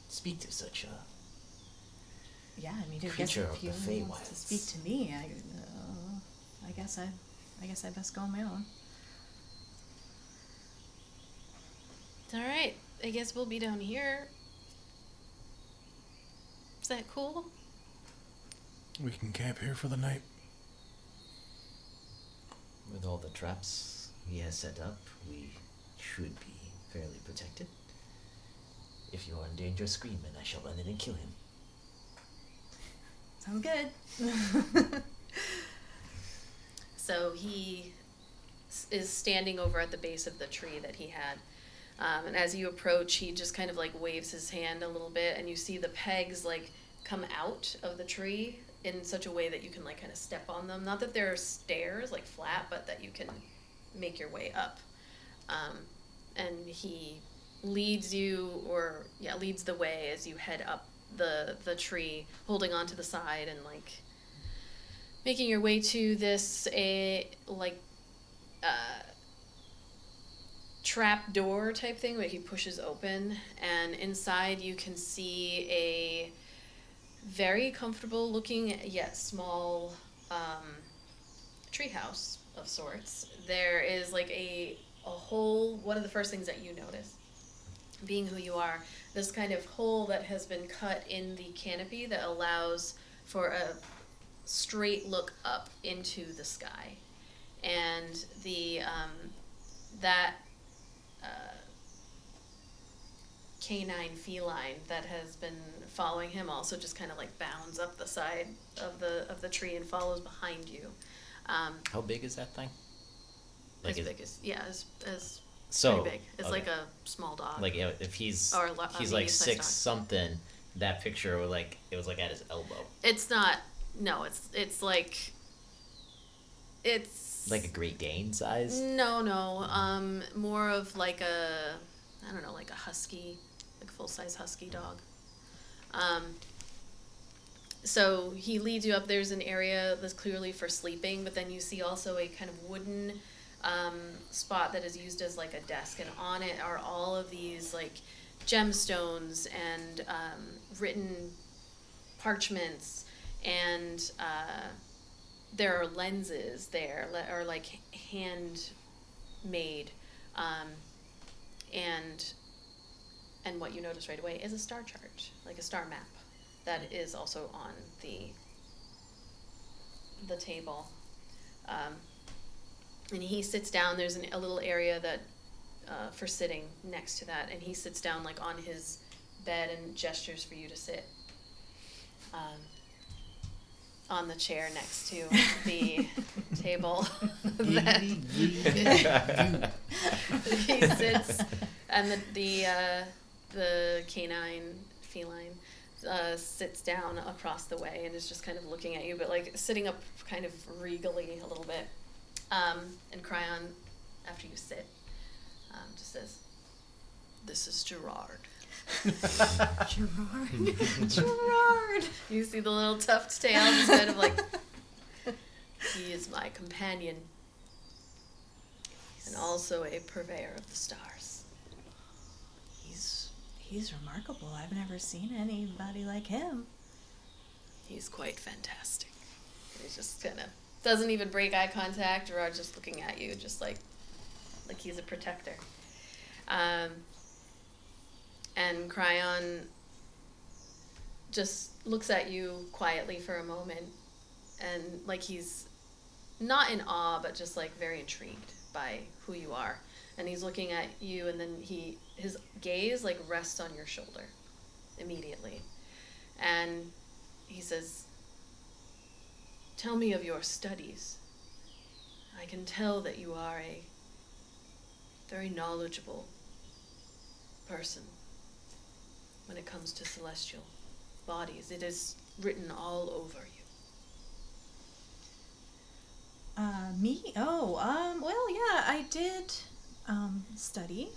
speak to such a yeah, I mean, I guess creature if of you the wants to Feywilds. speak to me, I guess I best go on my own. All right. I guess we'll be down here. Is that cool? We can camp here for the night. With all the traps he has set up, we should be fairly protected. If you are in danger, scream and I shall run in and kill him. Sounds good. So he is standing over at the base of the tree that he had. And as you approach, he just kind of like waves his hand a little bit, and you see the pegs like come out of the tree in such a way that you can like kind of step on them. Not that they're stairs, like flat, but that you can make your way up. And he leads leads the way as you head up the tree, holding onto the side and like making your way to this trap door type thing that he pushes open, and inside you can see a very comfortable looking yet small treehouse of sorts. There is like a hole. One of the first things that you notice, being who you are, this kind of hole that has been cut in the canopy that allows for a straight look up into the sky, and the canine feline that has been following him also just kind of like bounds up the side of the tree and follows behind you. How big is that thing? As is- big as So pretty big. It's okay. like a small dog. Like if he's Or a he's like medium-sized 6 dog. something. That picture was like it was like at his elbow, It's not. No, it's like. It's like a Great Dane size. No. More of like a, I don't know, like a husky, like full size husky dog. So he leads you up. There's an area that's clearly for sleeping, but then you see also a kind of wooden spot that is used as like a desk, and on it are all of these like gemstones and written parchments, and there are lenses there, or like handmade, and what you notice right away is a star chart, like a star map, that is also on the table. And he sits down. There's a little area that for sitting next to that, and he sits down like on his bed and gestures for you to sit on the chair next to the table. That he sits, and the canine feline sits down across the way and is just kind of looking at you, but like sitting up kind of regally a little bit. And Krion, after you sit, just says, "This is Gerard." Gerard. You see the little tuft tail, just kind of like, he is my companion, and also a purveyor of the stars. He's remarkable. I've never seen anybody like him. He's quite fantastic. He's just kind of doesn't even break eye contact. Gerard's just looking at you, just like he's a protector. And Krion just looks at you quietly for a moment, and like he's not in awe, but just like very intrigued by who you are. And he's looking at you, and then his gaze like rests on your shoulder immediately. And he says, "Tell me of your studies. I can tell that you are a very knowledgeable person when it comes to celestial bodies. It is written all over you." Me? Oh, well, yeah, I did study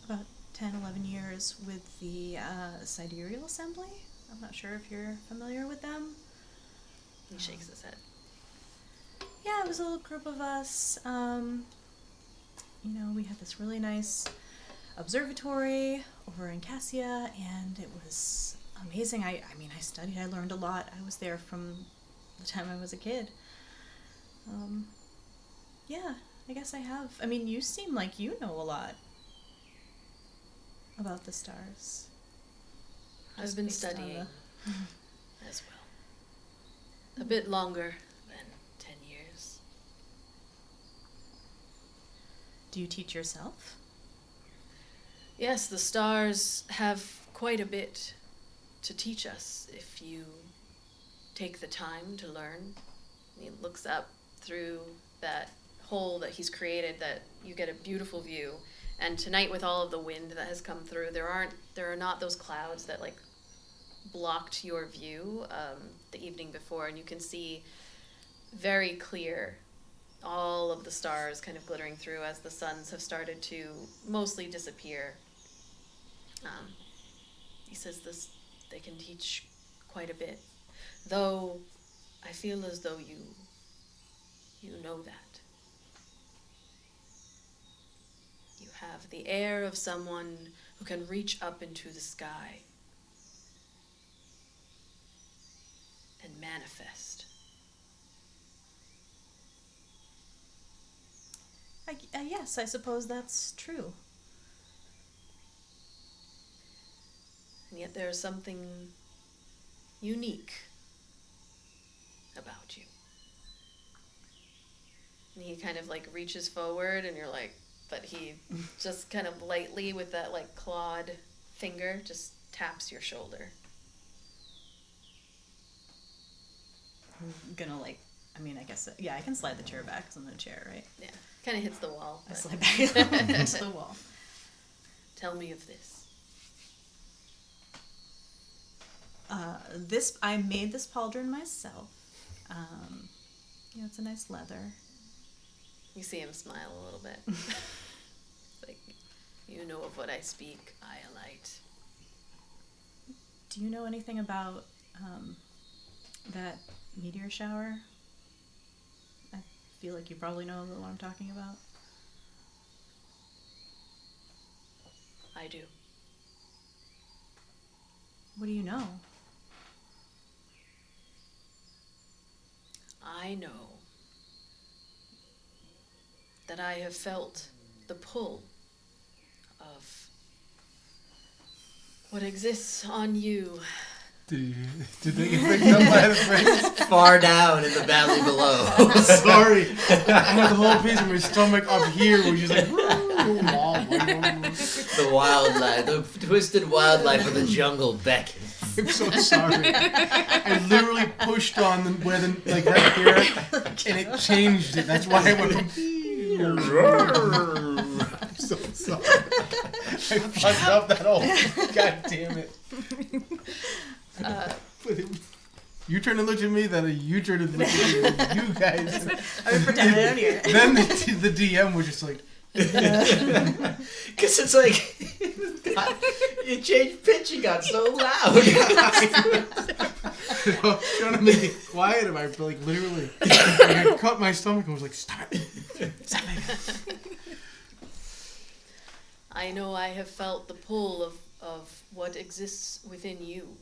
about 10, 11 years with the Sidereal Assembly. I'm not sure if you're familiar with them. He shakes his head. Yeah, it was a little group of us. We had this really nice observatory over in Cassia, and it was amazing. I studied, I learned a lot. I was there from the time I was a kid. Yeah, I guess I have. I mean, you seem like you know a lot about the stars. I've Just been based on studying as well. A bit longer than 10 years. Do you teach yourself? Yes, the stars have quite a bit to teach us if you take the time to learn. He looks up through that hole that he's created, that you get a beautiful view. And tonight, with all of the wind that has come through, there are not those clouds that like blocked your view the evening before, and you can see very clear all of the stars kind of glittering through as the suns have started to mostly disappear. He says they can teach quite a bit, though I feel as though you know that. You have the air of someone who can reach up into the sky and manifest. Yes, I suppose that's true. And yet there is something unique about you. And he kind of like reaches forward, and you're like, but he just kind of lightly with that like clawed finger just taps your shoulder. I'm gonna I guess, yeah, I can slide the chair back 'cause I'm in a chair, right? Yeah, kind of hits the wall. I but- slide back into the wall. Tell me of this. I made this pauldron myself. It's a nice leather. You see him smile a little bit. Like, you know of what I speak, Iolite. Do you know anything about that meteor shower? I feel like you probably know what I'm talking about. I do. What do you know? I know that I have felt the pull of what exists on you. Did they get picked up by the face? Far down in the valley below. Sorry. I had the whole piece of my stomach up here, which is like... The wildlife, the twisted wildlife of the jungle beckons. I'm so sorry. I literally pushed on where right here, and it changed it. That's why I went... I'm so sorry. I fucked up that whole... God damn it. You turned and looked at me, then you turned and looked at you guys. I'm pretending I don't hear it. Then the DM was just like... Because it's like... you changed pitch, you got so loud. I was trying to make it quiet, and I literally... I cut my stomach and was like, stop it. Stop it. I know I have felt the pull of what exists within you.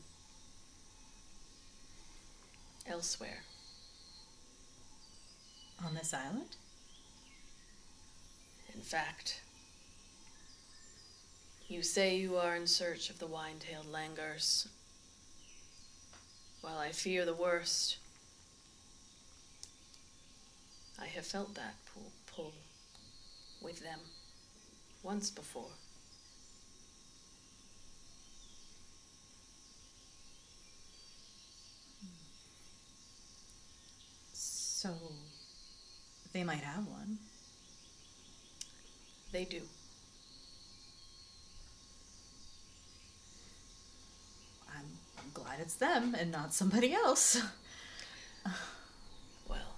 Elsewhere. On this island? In fact, you say you are in search of the wine-tailed langurs. While I fear the worst, I have felt that pull with them once before. So, they might have one. They do. I'm glad it's them and not somebody else. Well,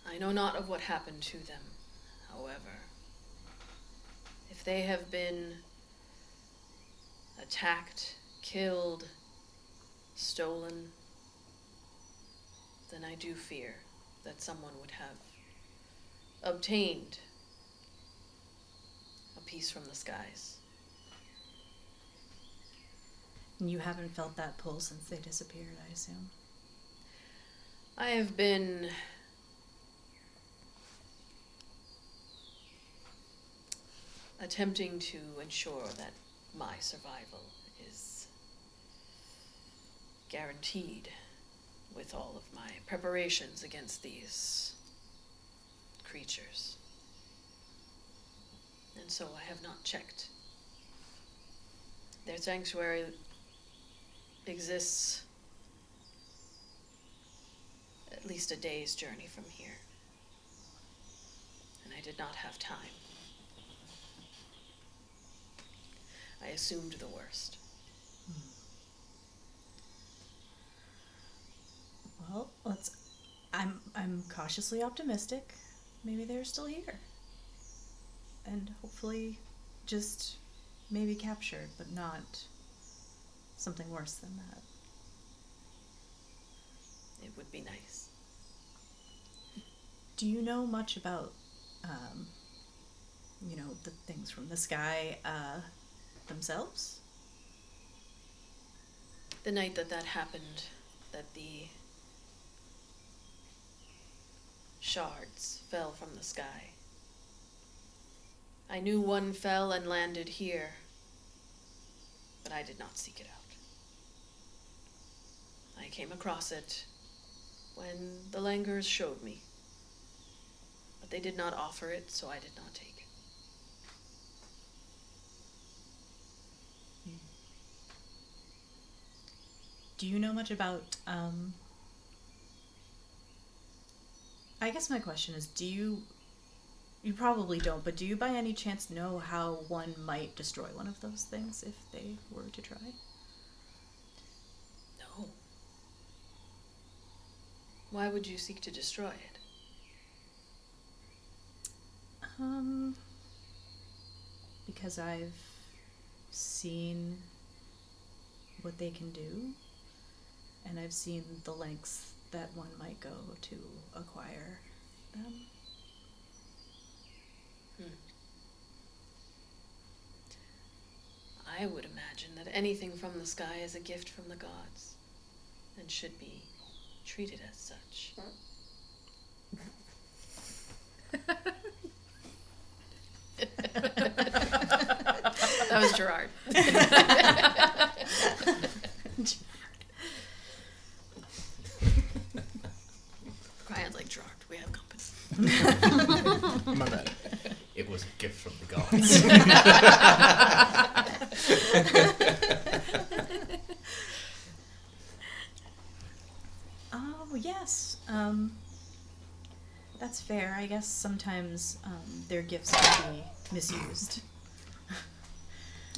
I know not of what happened to them. However, if they have been attacked, killed, stolen, then I do fear that someone would have obtained a piece from the skies. And you haven't felt that pull since they disappeared, I assume. I have been attempting to ensure that my survival is guaranteed with all of my preparations against these creatures. And so I have not checked. Their sanctuary exists at least a day's journey from here. And I did not have time. I assumed the worst. Well, I'm cautiously optimistic. Maybe they're still here. And hopefully just maybe captured, but not something worse than that. It would be nice. Do you know much about, the things from the sky themselves? The night that happened, that the shards fell from the sky. I knew one fell and landed here, but I did not seek it out. I came across it when the langurs showed me, but they did not offer it, so I did not take it. Do you know much about, I guess my question is, you probably don't, but do you by any chance know how one might destroy one of those things if they were to try? No. Why would you seek to destroy it? Because I've seen what they can do, and I've seen the lengths that one might go to acquire them. I would imagine that anything from the sky is a gift from the gods, and should be treated as such. That was Gerard. Crion's like, Gerard, we have company. My bad. It was a gift from the gods. Oh, yes. That's fair. I guess sometimes their gifts can be misused.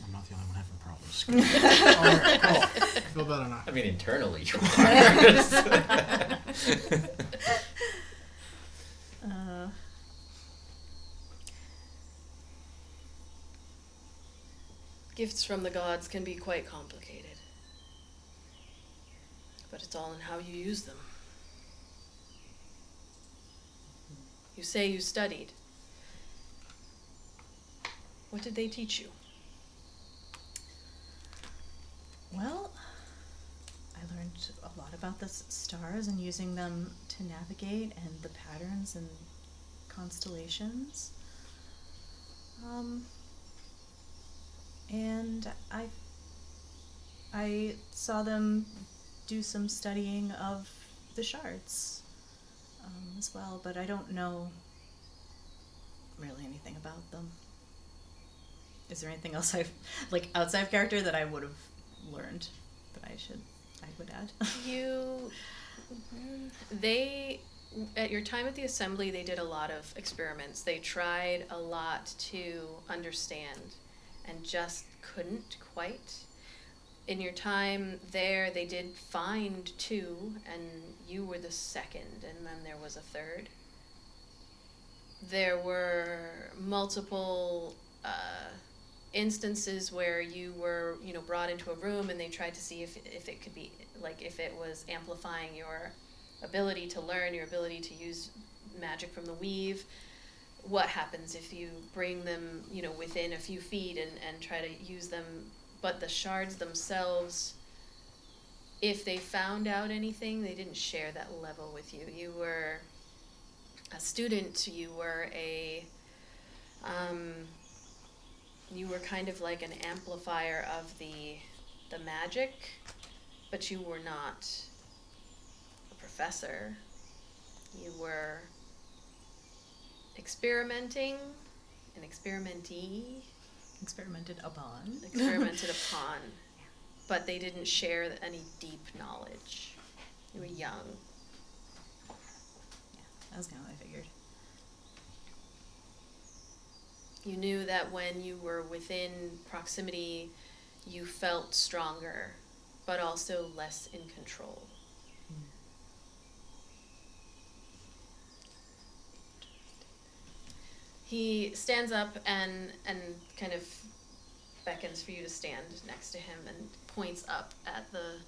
I'm not the only one having problems. Alright, cool. Feel better now. I mean, internally you are. Gifts from the gods can be quite complicated. But it's all in how you use them. You say you studied. What did they teach you? Well, I learned a lot about the stars and using them to navigate, and the patterns and constellations. And I saw them do some studying of the shards as well, but I don't know really anything about them. Is there anything else outside of character that I would have learned that I would add? At your time at the assembly, they did a lot of experiments. They tried a lot to understand and just couldn't quite. In your time there, they did find two, and you were the second, and then there was a third. There were multiple instances where you were, brought into a room, and they tried to see if it could be, if it was amplifying your ability to learn, your ability to use magic from the weave. What happens if you bring them, within a few feet and try to use them? But the shards themselves, if they found out anything, they didn't share that level with you. You were a student, you were kind of like an amplifier of the magic, but you were not a professor. You were experimenting, an experimentee. Experimented upon. But they didn't share any deep knowledge. You were young. Yeah, that was kind of what I figured. You knew that when you were within proximity, you felt stronger, but also less in control. He stands up and kind of beckons for you to stand next to him and points up at the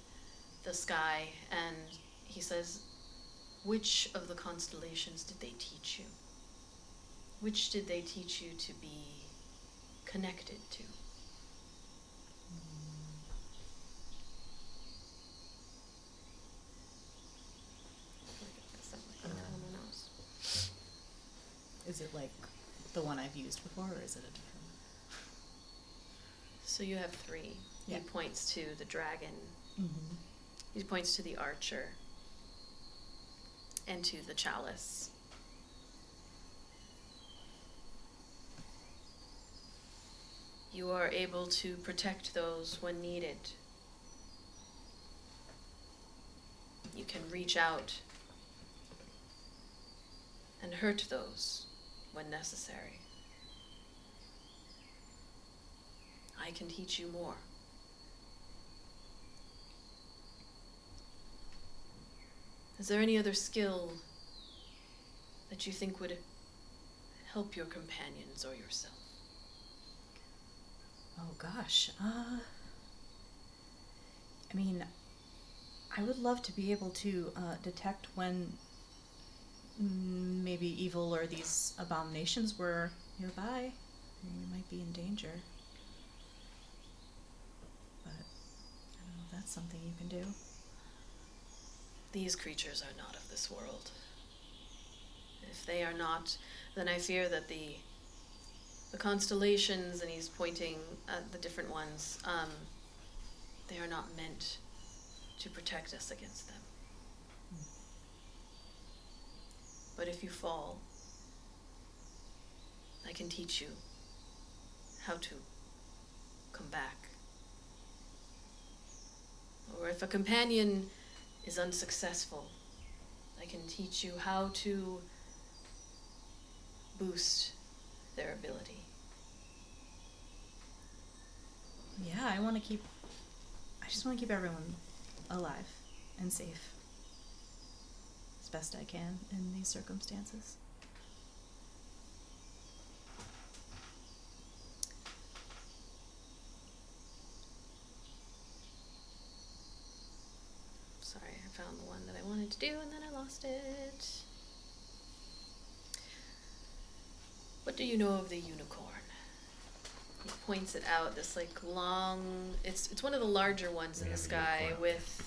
sky, and he says, "Which of the constellations did they teach you? Which did they teach you to be connected to?" Is it like the one I've used before, or is it a different one? So you have three. Yeah. He points to the dragon. Mm-hmm. He points to the archer. And to the chalice. You are able to protect those when needed. You can reach out and hurt those when necessary. I can teach you more. Is there any other skill that you think would help your companions or yourself? Oh gosh. I mean, I would love to be able to detect when maybe evil or these abominations were nearby. We might be in danger. But I don't know if that's something you can do. These creatures are not of this world. If they are not, then I fear that the constellations, and he's pointing at the different ones, they are not meant to protect us against them. But if you fall, I can teach you how to come back. Or if a companion is unsuccessful, I can teach you how to boost their ability. Yeah, I just want to keep everyone alive and safe as best I can in these circumstances. Sorry, I found the one that I wanted to do and then I lost it. What do you know of the unicorn? He points it out, this like long, it's one of the larger ones in the sky with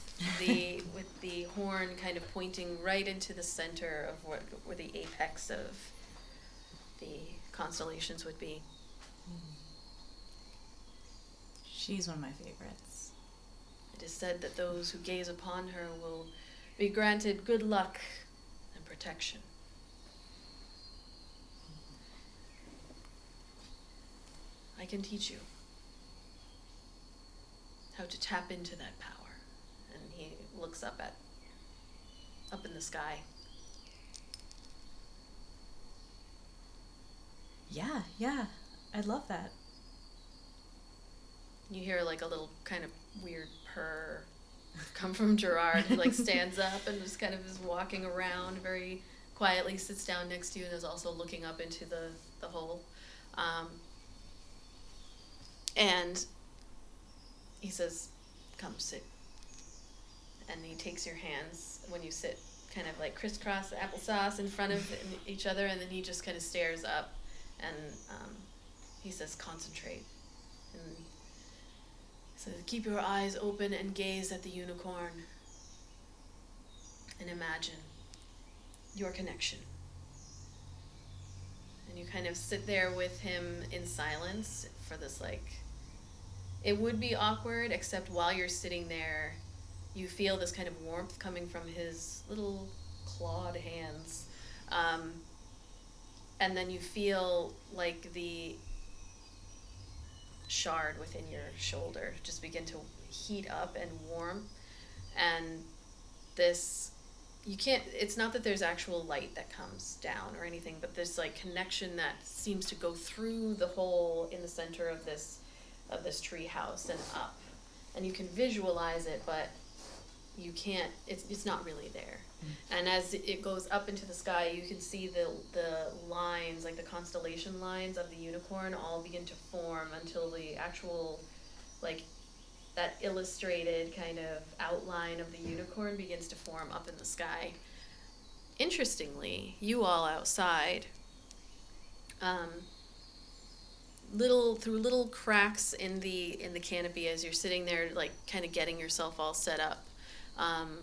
the horn kind of pointing right into the center of where the apex of the constellations would be. She's one of my favorites. It is said that those who gaze upon her will be granted good luck and protection. I can teach you how to tap into that power. And he looks up in the sky. Yeah, I'd love that. You hear like a little kind of weird purr come from Gerard, who like stands up and just kind of is walking around very quietly, sits down next to you and is also looking up into the hole. And he says, "Come sit." And he takes your hands when you sit, kind of like crisscross applesauce in front of each other, and then he just kind of stares up and he says, "Concentrate." And he says, "Keep your eyes open and gaze at the unicorn and imagine your connection." And you kind of sit there with him in silence for this like, it would be awkward, except while you're sitting there, you feel this kind of warmth coming from his little clawed hands. And then you feel like the shard within your shoulder just begin to heat up and warm. And this, it's not that there's actual light that comes down or anything, but this like connection that seems to go through the hole in the center of this tree house and up. And you can visualize it, but you can't, it's not really there. And as it goes up into the sky, you can see the lines, like the constellation lines of the unicorn all begin to form until the actual, like, that illustrated kind of outline of the unicorn begins to form up in the sky. Interestingly, you all outside, through little cracks in the canopy as you're sitting there, like kind of getting yourself all set up,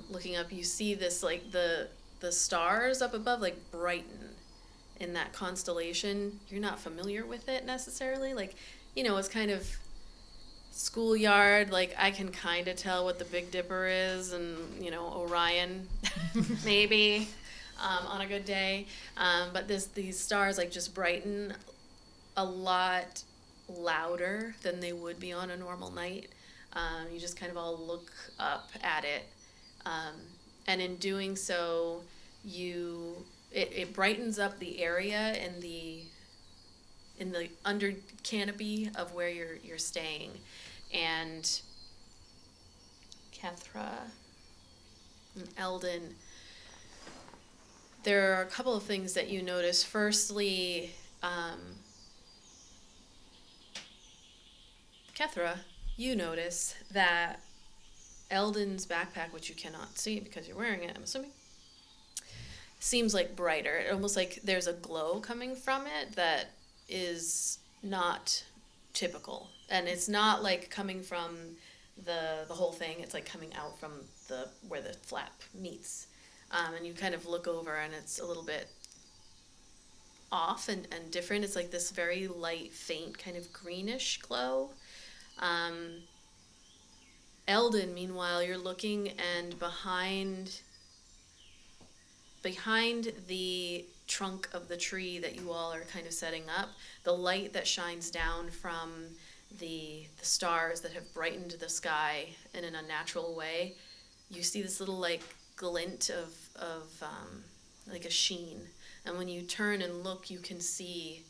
looking up, you see this like the stars up above like brighten in that constellation. You're not familiar with it necessarily, like, you know, it's kind of schoolyard, like I can kind of tell what the Big Dipper is and, you know, Orion maybe on a good day, but these stars like just brighten a lot louder than they would be on a normal night. You just kind of all look up at it, and in doing so, it brightens up the area in the under canopy of where you're staying, and Kethra and Eldon. There are a couple of things that you notice. Firstly, Kethra, you notice that Eldon's backpack, which you cannot see because you're wearing it, I'm assuming, seems like brighter. Almost like there's a glow coming from it that is not typical. And it's not like coming from the whole thing. It's like coming out from where the flap meets. And you kind of look over and it's a little bit off and different. It's like this very light, faint, kind of greenish glow. Eldon, meanwhile, you're looking, and behind the trunk of the tree that you all are kind of setting up, the light that shines down from the stars that have brightened the sky in an unnatural way, you see this little like glint of like a sheen. And when you turn and look, you can see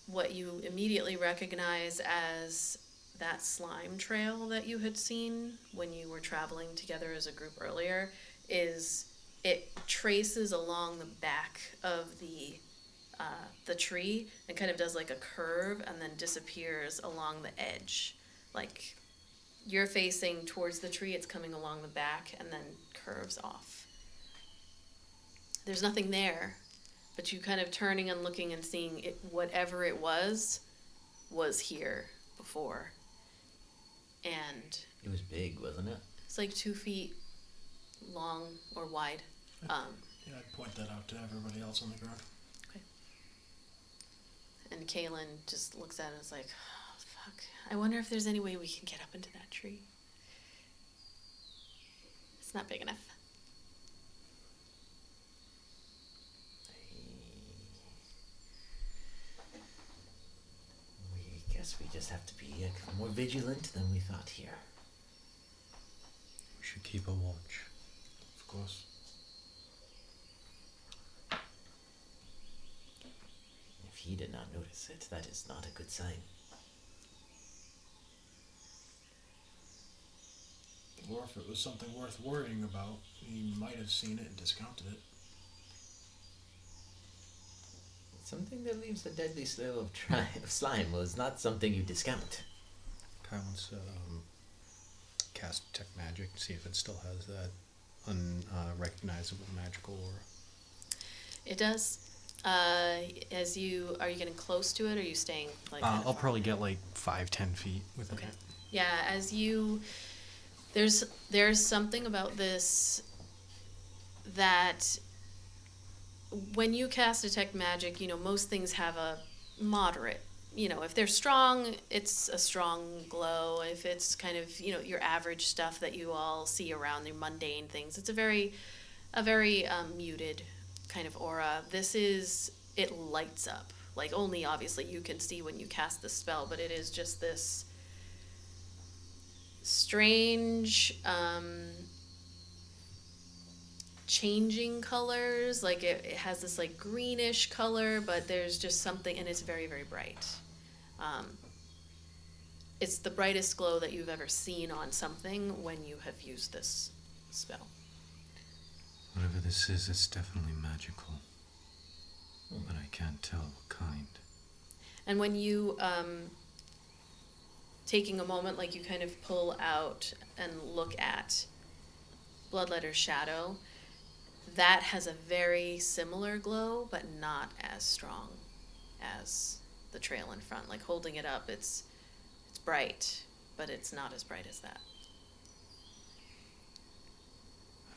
what you immediately recognize as that slime trail that you had seen when you were traveling together as a group earlier. It traces along the back of the tree and kind of does like a curve and then disappears along the edge. Like you're facing towards the tree, it's coming along the back and then curves off. There's nothing there, but you kind of turning and looking and seeing it, whatever it was here before. And It was big, wasn't it? it's like 2 feet long or wide. Yeah, I'd point that out to everybody else on the ground. And Kaylin just looks at it and is like, oh, fuck. I wonder if there's any way we can get up into that tree. It's not big enough. We guess we just have to be more vigilant than we thought here. We should keep a watch. Of course. If he did not notice it, that is not a good sign. Or if it was something worth worrying about, he might have seen it and discounted it. Something that leaves a deadly trail of slime was not something you discount. Kai wants to cast Detect Magic, see if it still has that unrecognizable magical aura. It does. Are you getting close to it, or are you staying like? Kind of I'll far? probably get like 5-10 feet within Okay. it. Yeah, there's something about this that when you cast Detect Magic, most things have a moderate, if they're strong, it's a strong glow. If it's kind of, your average stuff that you all see around, the mundane things, it's a very muted kind of aura. It lights up. Like, only obviously you can see when you cast the spell, but it is just this strange, changing colors. Like it has this like greenish color, but there's just something, and it's very, very bright. It's the brightest glow that you've ever seen on something when you have used this spell. Whatever this is, it's definitely magical. But I can't tell what kind. And when you, taking a moment, like you kind of pull out and look at Bloodletter's shadow, that has a very similar glow, but not as strong as the trail in front. Like holding it up, it's bright, but it's not as bright as that.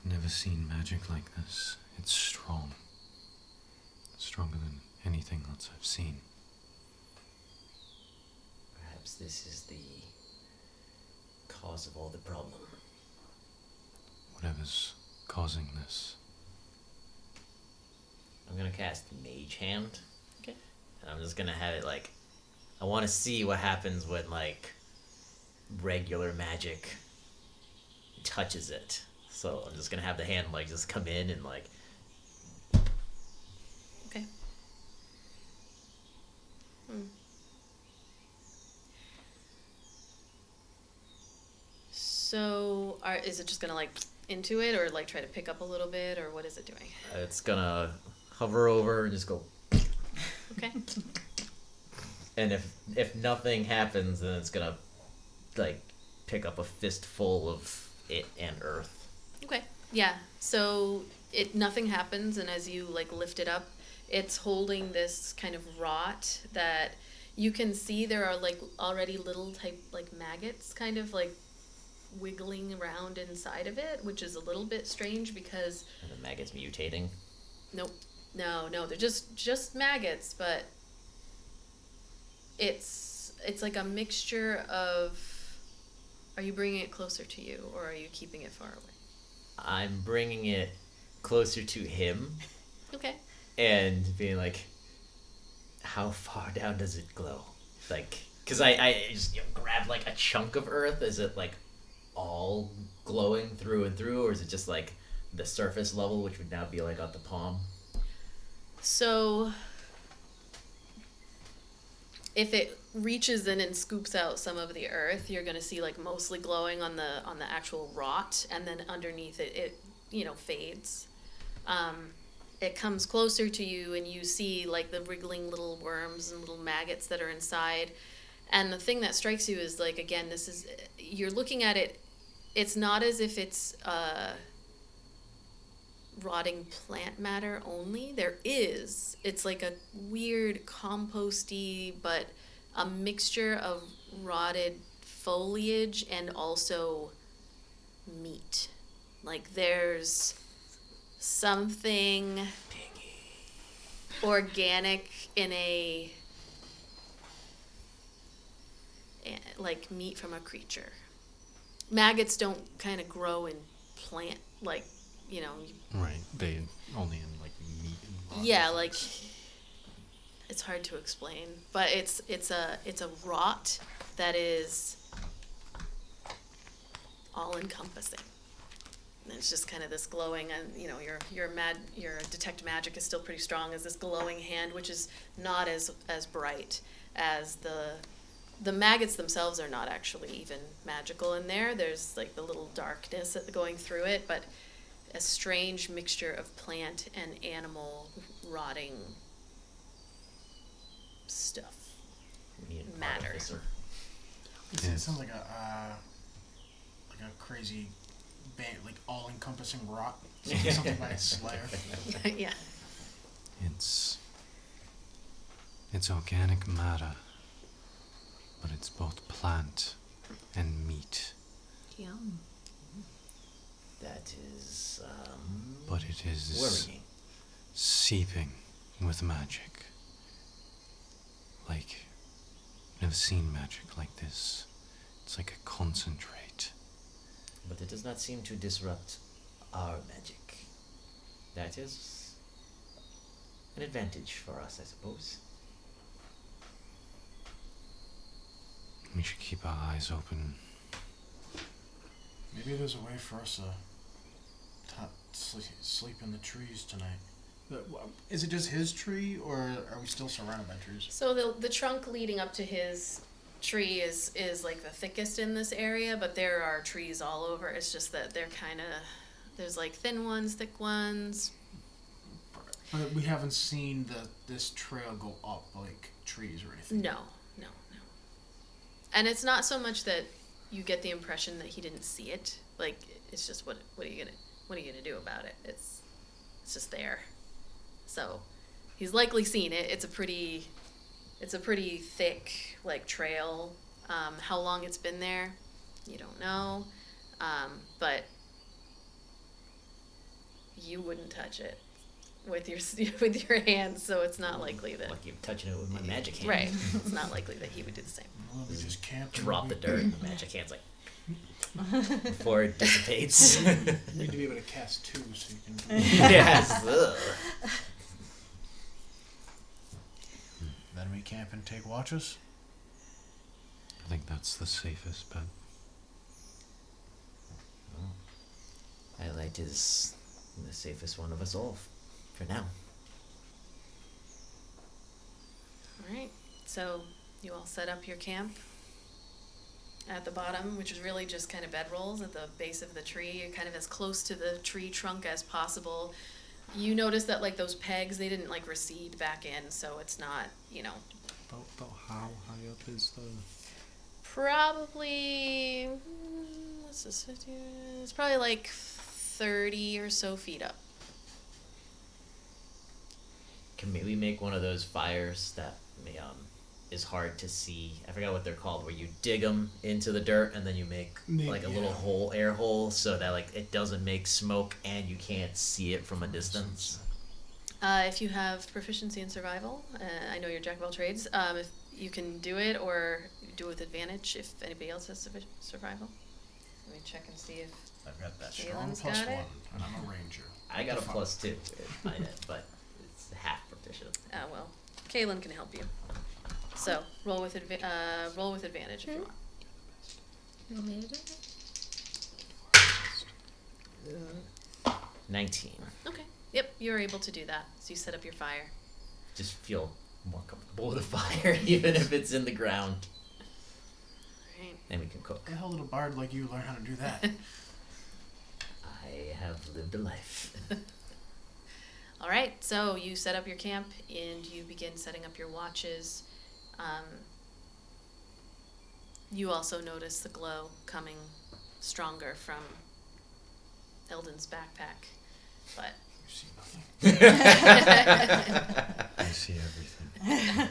I've never seen magic like this. It's strong. Stronger than anything else I've seen. Perhaps this is the cause of all the problem. Whatever's causing this. I'm gonna cast Mage Hand. Okay. And I'm just gonna have it like, I want to see what happens when like regular magic touches it. So I'm just gonna have the hand like just come in and like. Okay. So, is it just gonna like into it, or like try to pick up a little bit, or what is it doing? It's gonna hover over and just go. Okay. And if nothing happens, then it's gonna like pick up a fistful of it and earth. Okay. Yeah. So nothing happens, and as you like lift it up, it's holding this kind of rot that you can see there are like already little type like maggots kind of like wiggling around inside of it, which is a little bit strange because And the maggot's mutating. nope. No, they're just maggots, but it's like a mixture of. Are you bringing it closer to you, or are you keeping it far away? I'm bringing it closer to him Okay. and being like, how far down does it glow? Like, because I just grab like a chunk of earth. Is it like all glowing through and through, or is it just like the surface level, which would now be like at the palm? So if it reaches in and scoops out some of the earth, you're going to see like mostly glowing on the actual rot, and then underneath it fades. It comes closer to you, and you see like the wriggling little worms and little maggots that are inside. And the thing that strikes you is like, again, you're looking at it. It's not as if it's rotting plant matter only. It's like a weird composty, but a mixture of rotted foliage and also meat. Like there's something organic in like meat from a creature. Maggots don't kind of grow in plant, like, Right. They only in like meat and blood. yeah, like it's hard to explain, but it's a rot that is all encompassing. And it's just kind of this glowing, and your detect magic is still pretty strong as this glowing hand, which is not as bright as the maggots themselves are not actually even magical in there. There's like the little darkness going through it, but a strange mixture of plant and animal rotting stuff. We need an Matter. artificer. It sounds like a crazy band, like all-encompassing rot. Something by a Slayer. Yeah. It's organic matter, but it's both plant and meat. Yum. That is But it is worrying. seeping with magic. Like, I've never seen magic like this. It's like a concentrate. But it does not seem to disrupt our magic. That is an advantage for us, I suppose. We should keep our eyes open. Maybe there's a way for us to sleep in the trees tonight. Is it just his tree, or are we still surrounded by trees? So the trunk leading up to his tree is like the thickest in this area, but there are trees all over. It's just that they're kind of, there's like thin ones, thick ones. But we haven't seen this trail go up like trees or anything. No. And it's not so much that you get the impression that he didn't see it. Like, it's just what are you gonna do about it? It's just there. So he's likely seen it. It's a pretty thick like trail. How long it's been there, you don't know. But you wouldn't touch it with your hands, so it's not likely that. Like you're touching it with my magic hand. Right. It's not likely that he would do the same. Well, we just camp. Drop the dirt, and the magic hand's like before it dissipates. You need to be able to cast two, so you can. Yes. Ugh. Then we camp and take watches. I think that's the safest bet. Iolite is the safest one of us all, for now. Alright, so you all set up your camp at the bottom, which is really just kind of bedrolls at the base of the tree. You're kind of as close to the tree trunk as possible. You notice that like those pegs, they didn't like recede back in, so it's not, you know, About how high up is the... probably, what's this, 50, it's probably like 30 or so feet up. Can we make one of those fires that is hard to see? I forgot what they're called, where you dig them into the dirt and then you make like a little hole, air hole, so that like it doesn't make smoke and you can't see it from a distance. If you have proficiency in survival, I know you're jack of all trades, if you can do it, or do it with advantage if anybody else has survival. Let me check and see if I've got that. Strong Kalen's plus got it. one, and I'm a ranger. I got a +2 in my head, but it's half proficient. Well, Kalen can help you. So roll with advantage if you want. You want me to do it? 19. Okay. Yep, you're able to do that. So you set up your fire. Just feel more comfortable with a fire, even if it's in the ground. Right. And we can cook. How did a bard like you learn how to do that? I have lived a life. All right. So you set up your camp and you begin setting up your watches. You also notice the glow coming stronger from Eldon's backpack, but You see nothing. I see everything.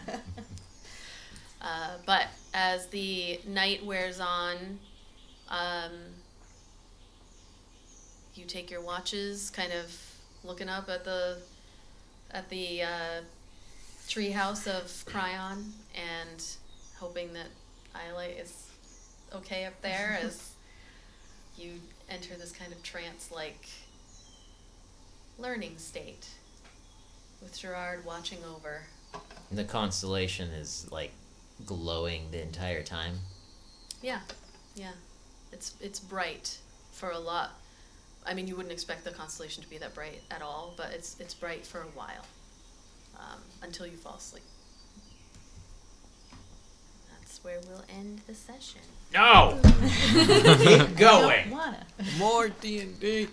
but as the night wears on, you take your watches, kind of looking up at the treehouse of Krion and hoping that Ayla is okay up there as you enter this kind of trance-like learning state with Gerard watching over. The constellation is like glowing the entire time. Yeah. It's bright for a lot. I mean, you wouldn't expect the constellation to be that bright at all, but it's bright for a while, until you fall asleep. That's where we'll end the session. No! Keep going! Wanna. More D&D.